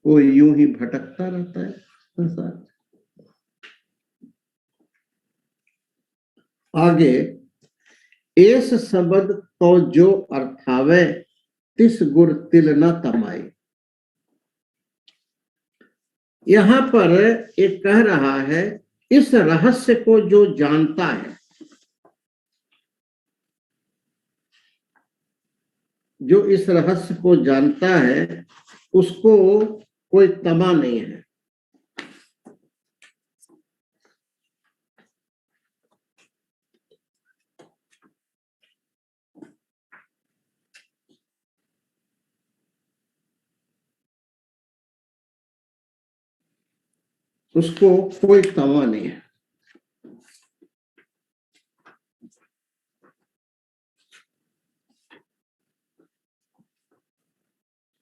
वो यूं ही भटकता रहता है संसार। आगे, एस शब्द तो जो अर्थावे तिस गुर तिल न तमाई। यहां पर एक कह रहा है, इस रहस्य को जो जानता है, जो इस रहस्य को जानता है उसको कोई तमा नहीं है। उसको कोई तमा नहीं है।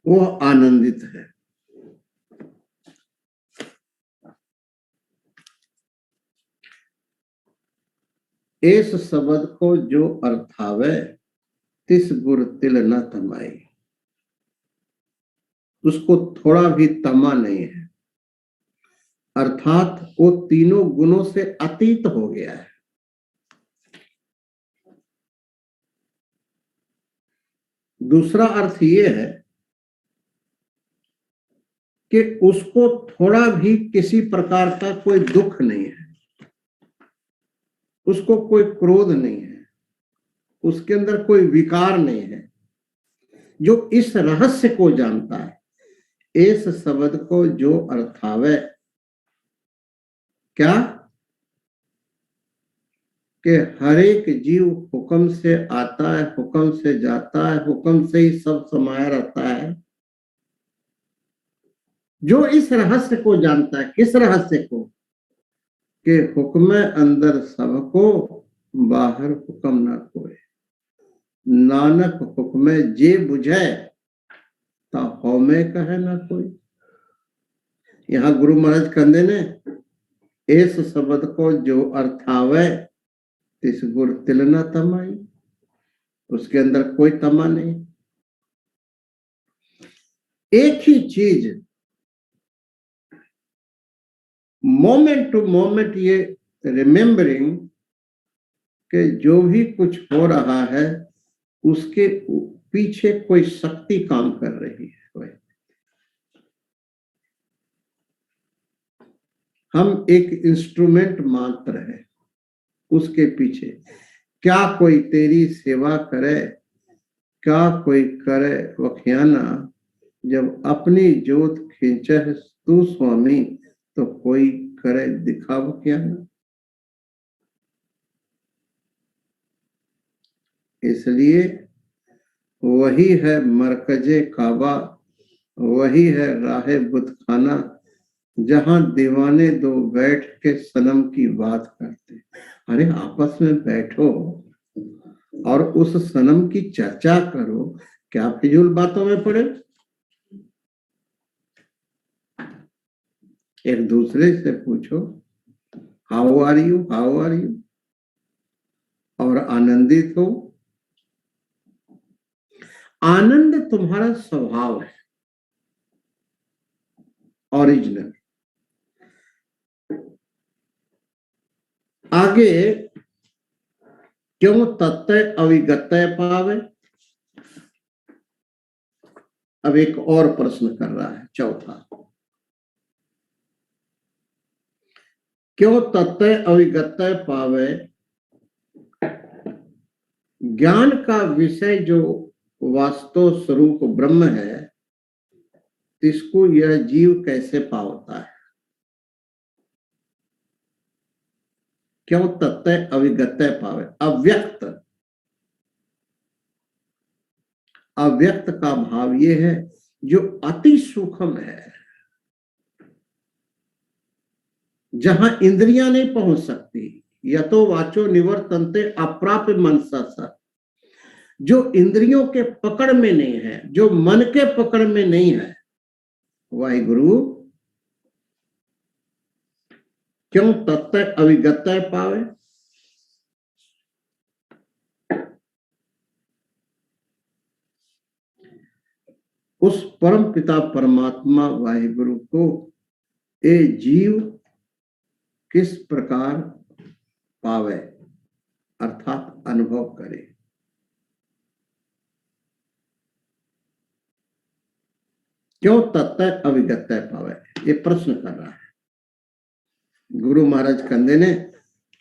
वो आनंदित है। इस शब्द को जो अर्थावे तिस गुर तिल न तमाई। उसको थोड़ा भी तमा नहीं है, अर्थात वो तीनों गुणों से अतीत हो गया है। दूसरा अर्थ ये है कि उसको थोड़ा भी किसी प्रकार का कोई दुख नहीं है, उसको कोई क्रोध नहीं है, उसके अंदर कोई विकार नहीं है। जो इस रहस्य को जानता है, इस शब्द को जो अर्थावे, क्या कि हर एक जीव हुक्म से आता है, हुक्म से जाता है, हुक्म से ही सब समाया रहता है। जो इस रहस्य को जानता है, किस रहस्य को, कि हुक्म अंदर सबको बाहर हुक्म ना कोई। नानक हुक्म जे बुझे ता हौमे कहे ना कोई। यहाँ गुरु महाराज कहते ने, इस शब्द को जो अर्थावे तिस गुर तिल न तमाई। उसके अंदर कोई तमा नहीं। एक ही चीज मोमेंट टू मोमेंट ये रिमेम्बरिंग कि जो भी कुछ हो रहा है उसके पीछे कोई शक्ति काम कर रही है। हम एक इंस्ट्रूमेंट मात्र है, उसके पीछे क्या कोई तेरी सेवा करे, क्या कोई करे वख्याना। जब अपनी जोत खींचे तू स्वामी तो कोई करे दिखा वख्याना। इसलिए वही है मरकजे काबा, वही है राहे बुतखाना, जहां दीवाने दो बैठ के सनम की बात करते। अरे आपस में बैठो और उस सनम की चर्चा करो, क्या फिजूल बातों में पड़े। एक दूसरे से पूछो, how are you, how are you, और आनंदित हो। आनंद तुम्हारा स्वभाव है ओरिजिनल। आगे क्यों तत्व अविगतय पावे। अब एक और प्रश्न कर रहा है, चौथा, क्यों तत्व अविगतय पावे। ज्ञान का विषय जो वास्तव स्वरूप ब्रह्म है, इसको यह जीव कैसे पावता है। क्यों तत्व अविगतय पावे। अव्यक्त, अव्यक्त का भाव ये है जो अति सूक्ष्म है, जहां इंद्रियां नहीं पहुंच सकती। यतो वाचो निवर्तन्ते अप्राप्य मनसा सा, जो इंद्रियों के पकड़ में नहीं है, जो मन के पकड़ में नहीं है, वाहिगुरु क्यों तत्व अविगतय पावे। उस परम पिता परमात्मा वाहिगुरु को ये जीव किस प्रकार पावे, अर्थात अनुभव करे। क्यों तत्व अविगतय पावे, ये प्रश्न कर रहा है। गुरु महाराज कंदे ने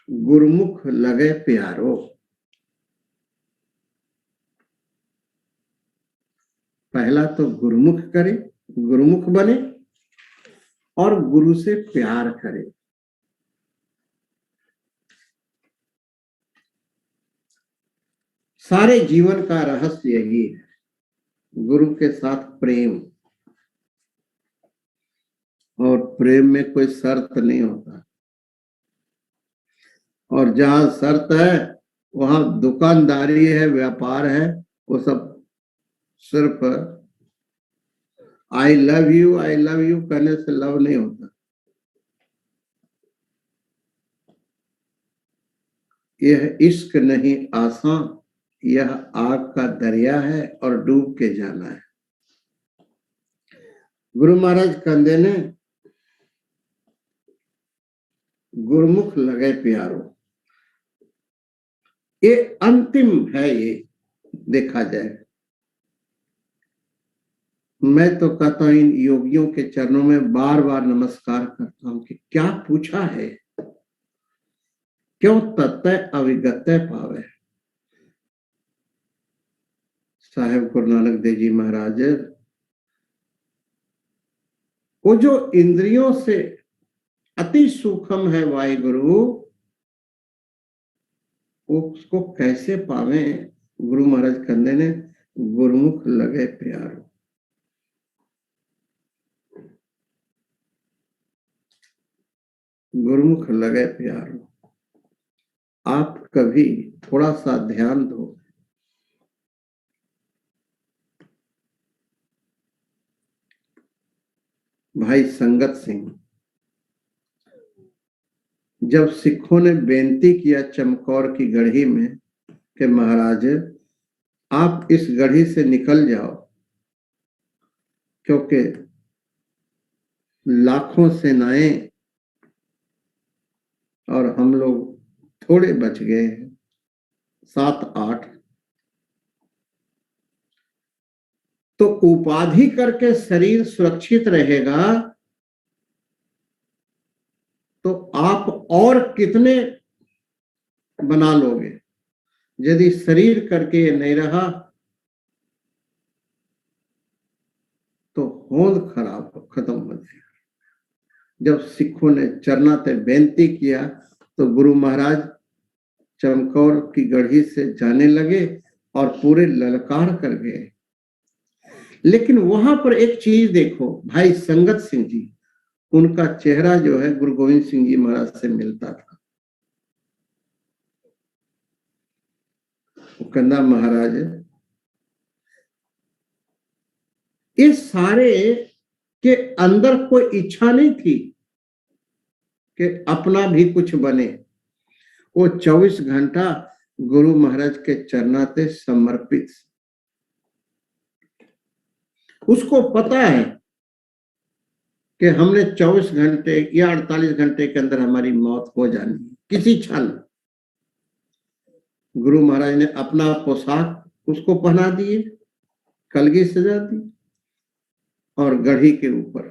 गुरुमुख लगे प्यारो। पहला तो गुरुमुख करे, गुरुमुख बने और गुरु से प्यार करे। सारे जीवन का रहस्य यही है, गुरु के साथ प्रेम। और प्रेम में कोई शर्त नहीं होता, और जहां शर्त है वहां दुकानदारी है, व्यापार है, वो सब सिर्फ आई लव यू कहने से लव नहीं होता। यह इश्क नहीं आसान, यह आग का दरिया है और डूब के जाना है। गुरु महाराज कंदे ने गुरुमुख लगे प्यारो, ये अंतिम है। ये देखा जाए, मैं तो कहता हूं इन योगियों के चरणों में बार बार नमस्कार करता हूं कि क्या पूछा है। क्यों तत्व अविगतय पावे। साहेब गुरु नानक देव जी महाराज, वो जो इंद्रियों से अति सूक्ष्म है वाहिगुरु, उसको कैसे पावे। गुरु महाराज कंदे ने गुरुमुख लगे प्यारो। गुरुमुख लगे प्यारो। आप कभी थोड़ा सा ध्यान दो। भाई संगत सिंह, जब सिखों ने बेनती किया चमकौर की गढ़ी में कि महाराज आप इस गढ़ी से निकल जाओ, क्योंकि लाखों सेनाएं और हम लोग थोड़े बच गए, 7-8, तो उपाधि करके शरीर सुरक्षित रहेगा तो आप और कितने बना लोगे। यदि शरीर करके नहीं रहा तो होंद खराब खत्म हो जाएगा। जब सिखों ने चरनाते बेनती किया तो गुरु महाराज चमकौर की गढ़ी से जाने लगे और पूरे ललकार कर गए। लेकिन वहां पर एक चीज देखो, भाई संगत सिंह जी, उनका चेहरा जो है गुरु गोविंद सिंह जी महाराज से मिलता था। वो कहना महाराज, इस सारे के अंदर कोई इच्छा नहीं थी कि अपना भी कुछ बने। वो 24 घंटा गुरु महाराज के चरनाते समर्पित। उसको पता है कि हमने 24 घंटे या 48 घंटे के अंदर हमारी मौत हो जानी है, किसी क्षण। गुरु महाराज ने अपना पोशाक उसको पहना दिए, कलगी सजा दी और गढ़ी के ऊपर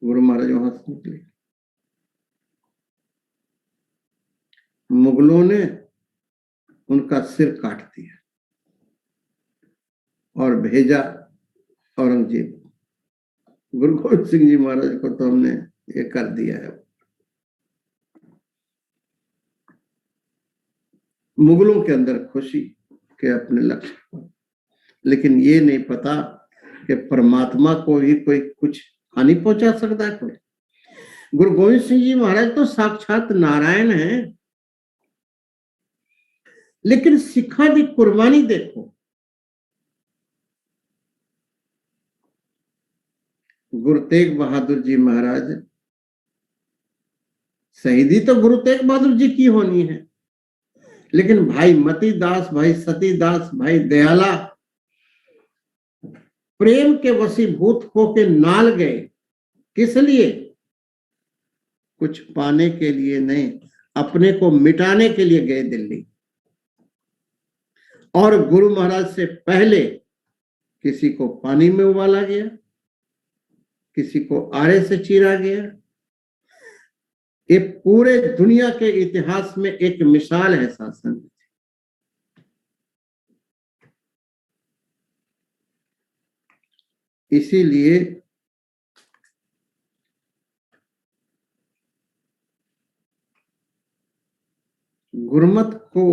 गुरु महाराज वहां से निकले। मुगलों ने उनका सिर काट दिया और भेजा औरंगजेब। गुरु गोविंद सिंह जी महाराज को तो हमने ये कर दिया है। मुगलों के अंदर खुशी के अपने लक्ष्य पर, लेकिन ये नहीं पता कि परमात्मा को ही कोई कुछ हानि पहुंचा सकता है कोई। गुरु गोविंद सिंह जी महाराज तो साक्षात नारायण हैं, लेकिन सिखा दी कुर्बानी देखो। गुरु तेग बहादुर जी महाराज, शहीदी तो गुरु तेग बहादुर जी की होनी है, लेकिन भाई मती दास, भाई सती दास, भाई दयाला प्रेम के वशीभूत होके नाल गए। किस लिए? कुछ पाने के लिए नहीं, अपने को मिटाने के लिए गए दिल्ली। और गुरु महाराज से पहले किसी को पानी में उबाला गया, किसी को आरे से चीरा गया। ये पूरे दुनिया के इतिहास में एक मिसाल है शासन। इसीलिए गुरुमत को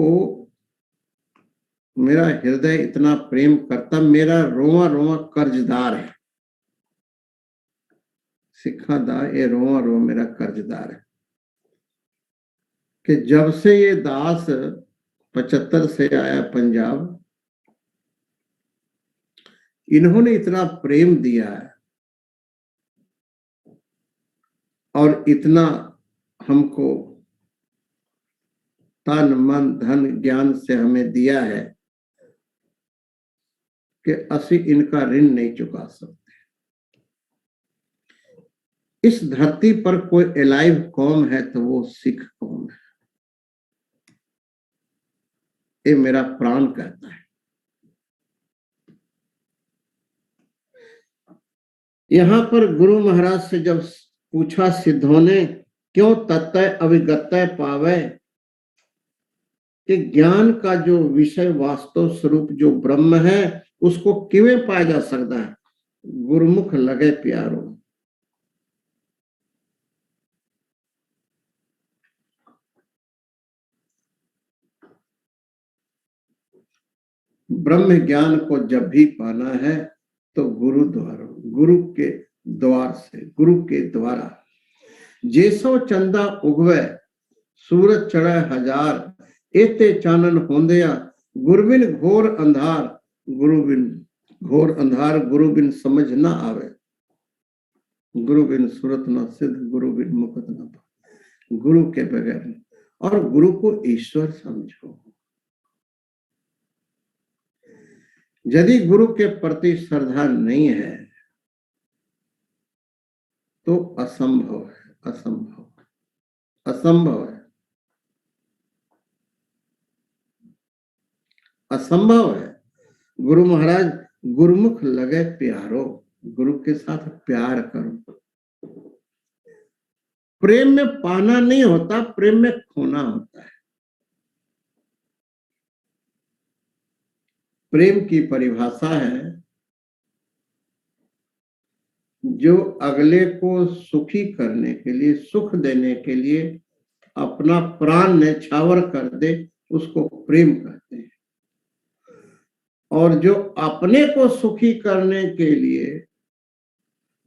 मेरा हृदय इतना प्रेम करता, मेरा रोआ रोआ कर्जदार है। सिखा दा ये रोआ रोआ मेरा कर्जदार है कि जब से ये दास 75 से आया पंजाब, इन्होंने इतना प्रेम दिया है और इतना हमको तन मन धन ज्ञान से हमें दिया है कि असी इनका ऋण नहीं चुका सकते। इस धरती पर कोई एलाइव कौम है तो वो सिख कौम है, ये मेरा प्राण कहता है। यहां पर गुरु महाराज से जब पूछा सिद्धों ने, क्यों तत्तय अविगतय पावे, कि ज्ञान का जो विषय वास्तव स्वरूप जो ब्रह्म है उसको किवें पाया जा सकता है? गुरुमुख लगे प्यारो। ब्रह्म ज्ञान को जब भी पाना है तो गुरु द्वारा, गुरु के द्वार से, गुरु के द्वारा। जैसो चंदा उगवे सूरज चढ़े हजार, एते चानन होंदिया गुरुबिन घोर अंधार, गुरुबिन घोर अंधार, गुरुबिन समझ ना आवे, गुरुबिन सूरत ना सिद्ध, गुरुबिन मुकुट ना पावे। गुरु के बगैर, और गुरु को ईश्वर समझो। यदि गुरु के प्रति श्रद्धा नहीं है तो असंभव है, असंभव, असंभव है, असंभव है। गुरु महाराज, गुरुमुख लगे प्यारो, गुरु के साथ प्यार करो। प्रेम में पाना नहीं होता, प्रेम में खोना होता है। प्रेम की परिभाषा है जो अगले को सुखी करने के लिए, सुख देने के लिए अपना प्राण न्यौछावर कर दे, उसको प्रेम कहते हैं। और जो अपने को सुखी करने के लिए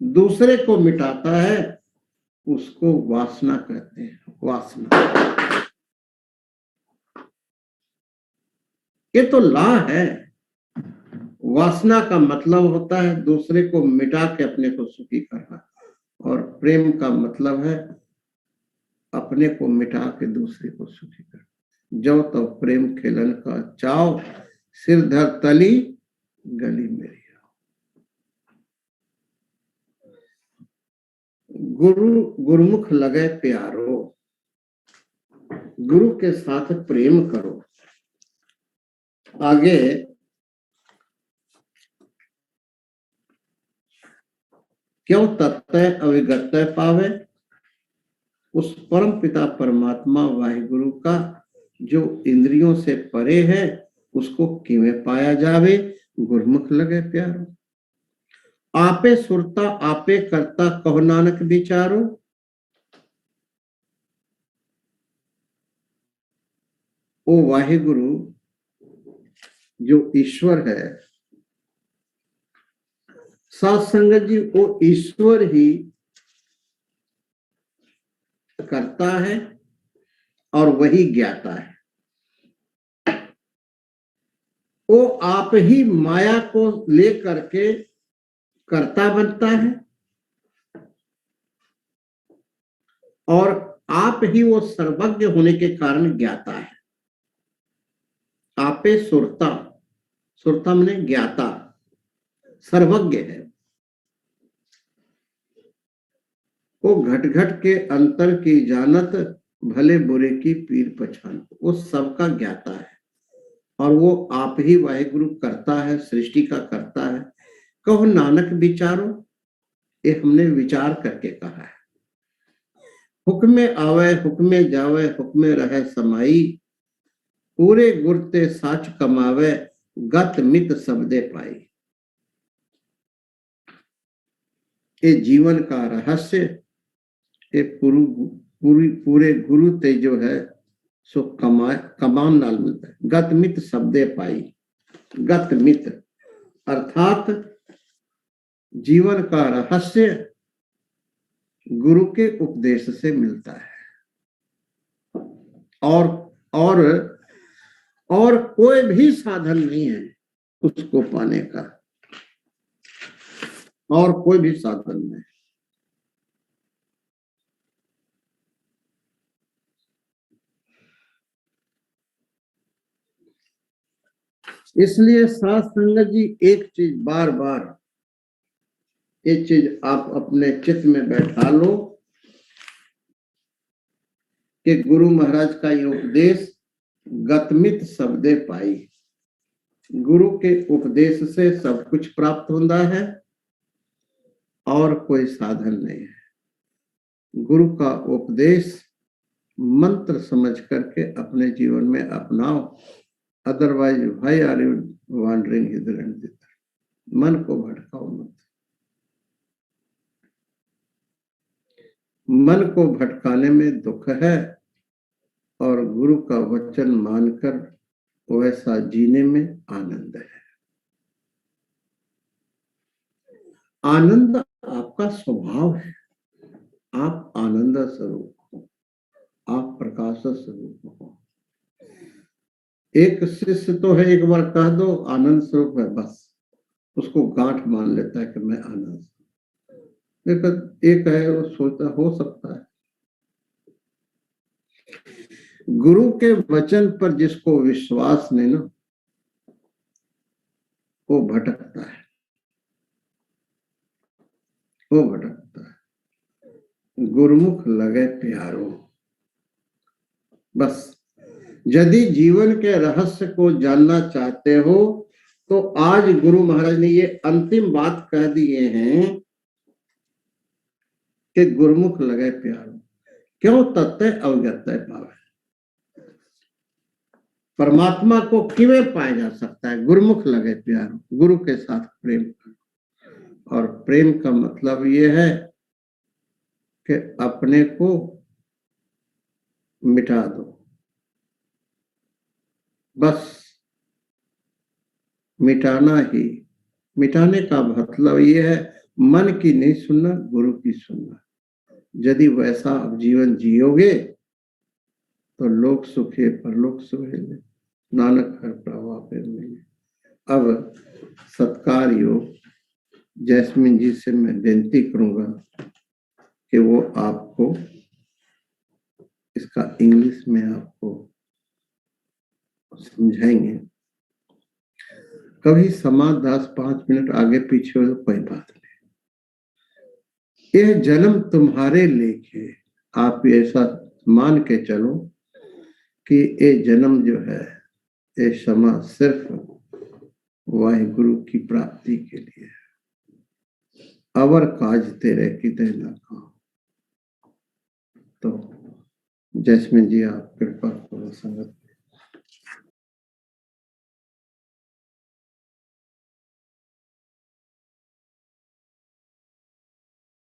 दूसरे को मिटाता है उसको वासना कहते हैं। वासना, ये तो ला है। वासना का मतलब होता है दूसरे को मिटा के अपने को सुखी करना, और प्रेम का मतलब है अपने को मिटा के दूसरे को सुखी करना। जो तो प्रेम खेलन का चाव, सिर धर तली गली मेरी। गुरुमुख लगे प्यारो, गुरु के साथ प्रेम करो। आगे क्यों तत्व अविगत पावे, उस परम पिता परमात्मा वाहिगुरु का जो इंद्रियों से परे है उसको किवें पाया जावे, गुरमुख लगे प्यारो। आपे सुरता आपे करता कहो नानक विचारो, ओ वाहिगुरु जो ईश्वर है, साथ संगत जी वो ईश्वर ही करता है और वही ज्ञाता है। वो आप ही माया को लेकर के कर्ता बनता है और आप ही वो सर्वज्ञ होने के कारण ज्ञाता है। आपे सुरता, सुरता माने ज्ञाता, सर्वज्ञ है। वो घट घट के अंतर की जानत, भले बुरे की पीर पहचान, वो सबका ज्ञाता है और वो आप ही वाहिगुरु करता है, सृष्टि का करता है। कहो नानक विचारो, ये हमने विचार करके कहा है। हुक्मे आवे हुक्मे जावे, हुक्मे रहे समाई, पूरे गुरते साच कमावे, गत मित सबदे पाई। ये जीवन का रहस्य, ये पूरे गुरु ते जो है सो कमान नाल मिलता है। गत मित सबदे पाई, गत मित अर्थात जीवन का रहस्य गुरु के उपदेश से मिलता है और कोई भी साधन नहीं है उसको पाने का, और कोई भी साधन नहीं। इसलिए साथ संगत जी एक चीज बार बार, एक चीज आप अपने चित्त में बैठा लो कि गुरु महाराज का ये उपदेश गतमित शब्दे पाई, गुरु के उपदेश से सब कुछ प्राप्त होता है और कोई साधन नहीं है। गुरु का उपदेश मंत्र समझ करके अपने जीवन में अपनाओ, otherwise why are you wandering hither and thither, मन को भटकाओ मत। मन को भटकाने में दुख है और गुरु का वचन मानकर वैसा जीने में आनंद है। आनंद आपका स्वभाव है, आप आनंद स्वरूप हो, आप प्रकाश स्वरूप हो। एक शिष्य तो है, एक बार कह दो आनंद स्वरूप है, बस उसको गांठ मान लेता है कि मैं आनंद। एक है वो सोचता हो सकता है। गुरु के वचन पर जिसको विश्वास नहीं ना, वो भटकता है, वो भटकता है। गुरुमुख लगे प्यारो, बस यदि जीवन के रहस्य को जानना चाहते हो तो आज गुरु महाराज ने ये अंतिम बात कह दिए हैं कि गुरुमुख लगे प्यारो, क्यों तत्व अवगत पावे। परमात्मा को किवें पाया जा सकता है, गुरुमुख लगे प्यारो, गुरु के साथ प्रेम करो। और प्रेम का मतलब ये है कि अपने को मिटा दो, बस मिटाना ही। मिटाने का मतलब ये है मन की नहीं सुनना, गुरु की सुनना। यदि वैसा आप जीवन जियोगे तो लोक सुखे परलोक सुहेले, नानक हर प्रभाव पे मिले। अब सत्कार योग जैस्मिन जी से मैं विनती करूंगा कि वो आपको इसका इंग्लिश में आपको समझाएंगे। कभी समाज 10-5 मिनट आगे पीछे हो तो कोई बात नहीं, यह जन्म तुम्हारे लेखे, आप ऐसा मान के चलो कि ये जन्म जो है, ये क्षमा सिर्फ वाहिगुरु की प्राप्ति के लिए, अवर काज तेरे किते न खाओ। तो जैस्मिन जी, आप कृपा करो संगत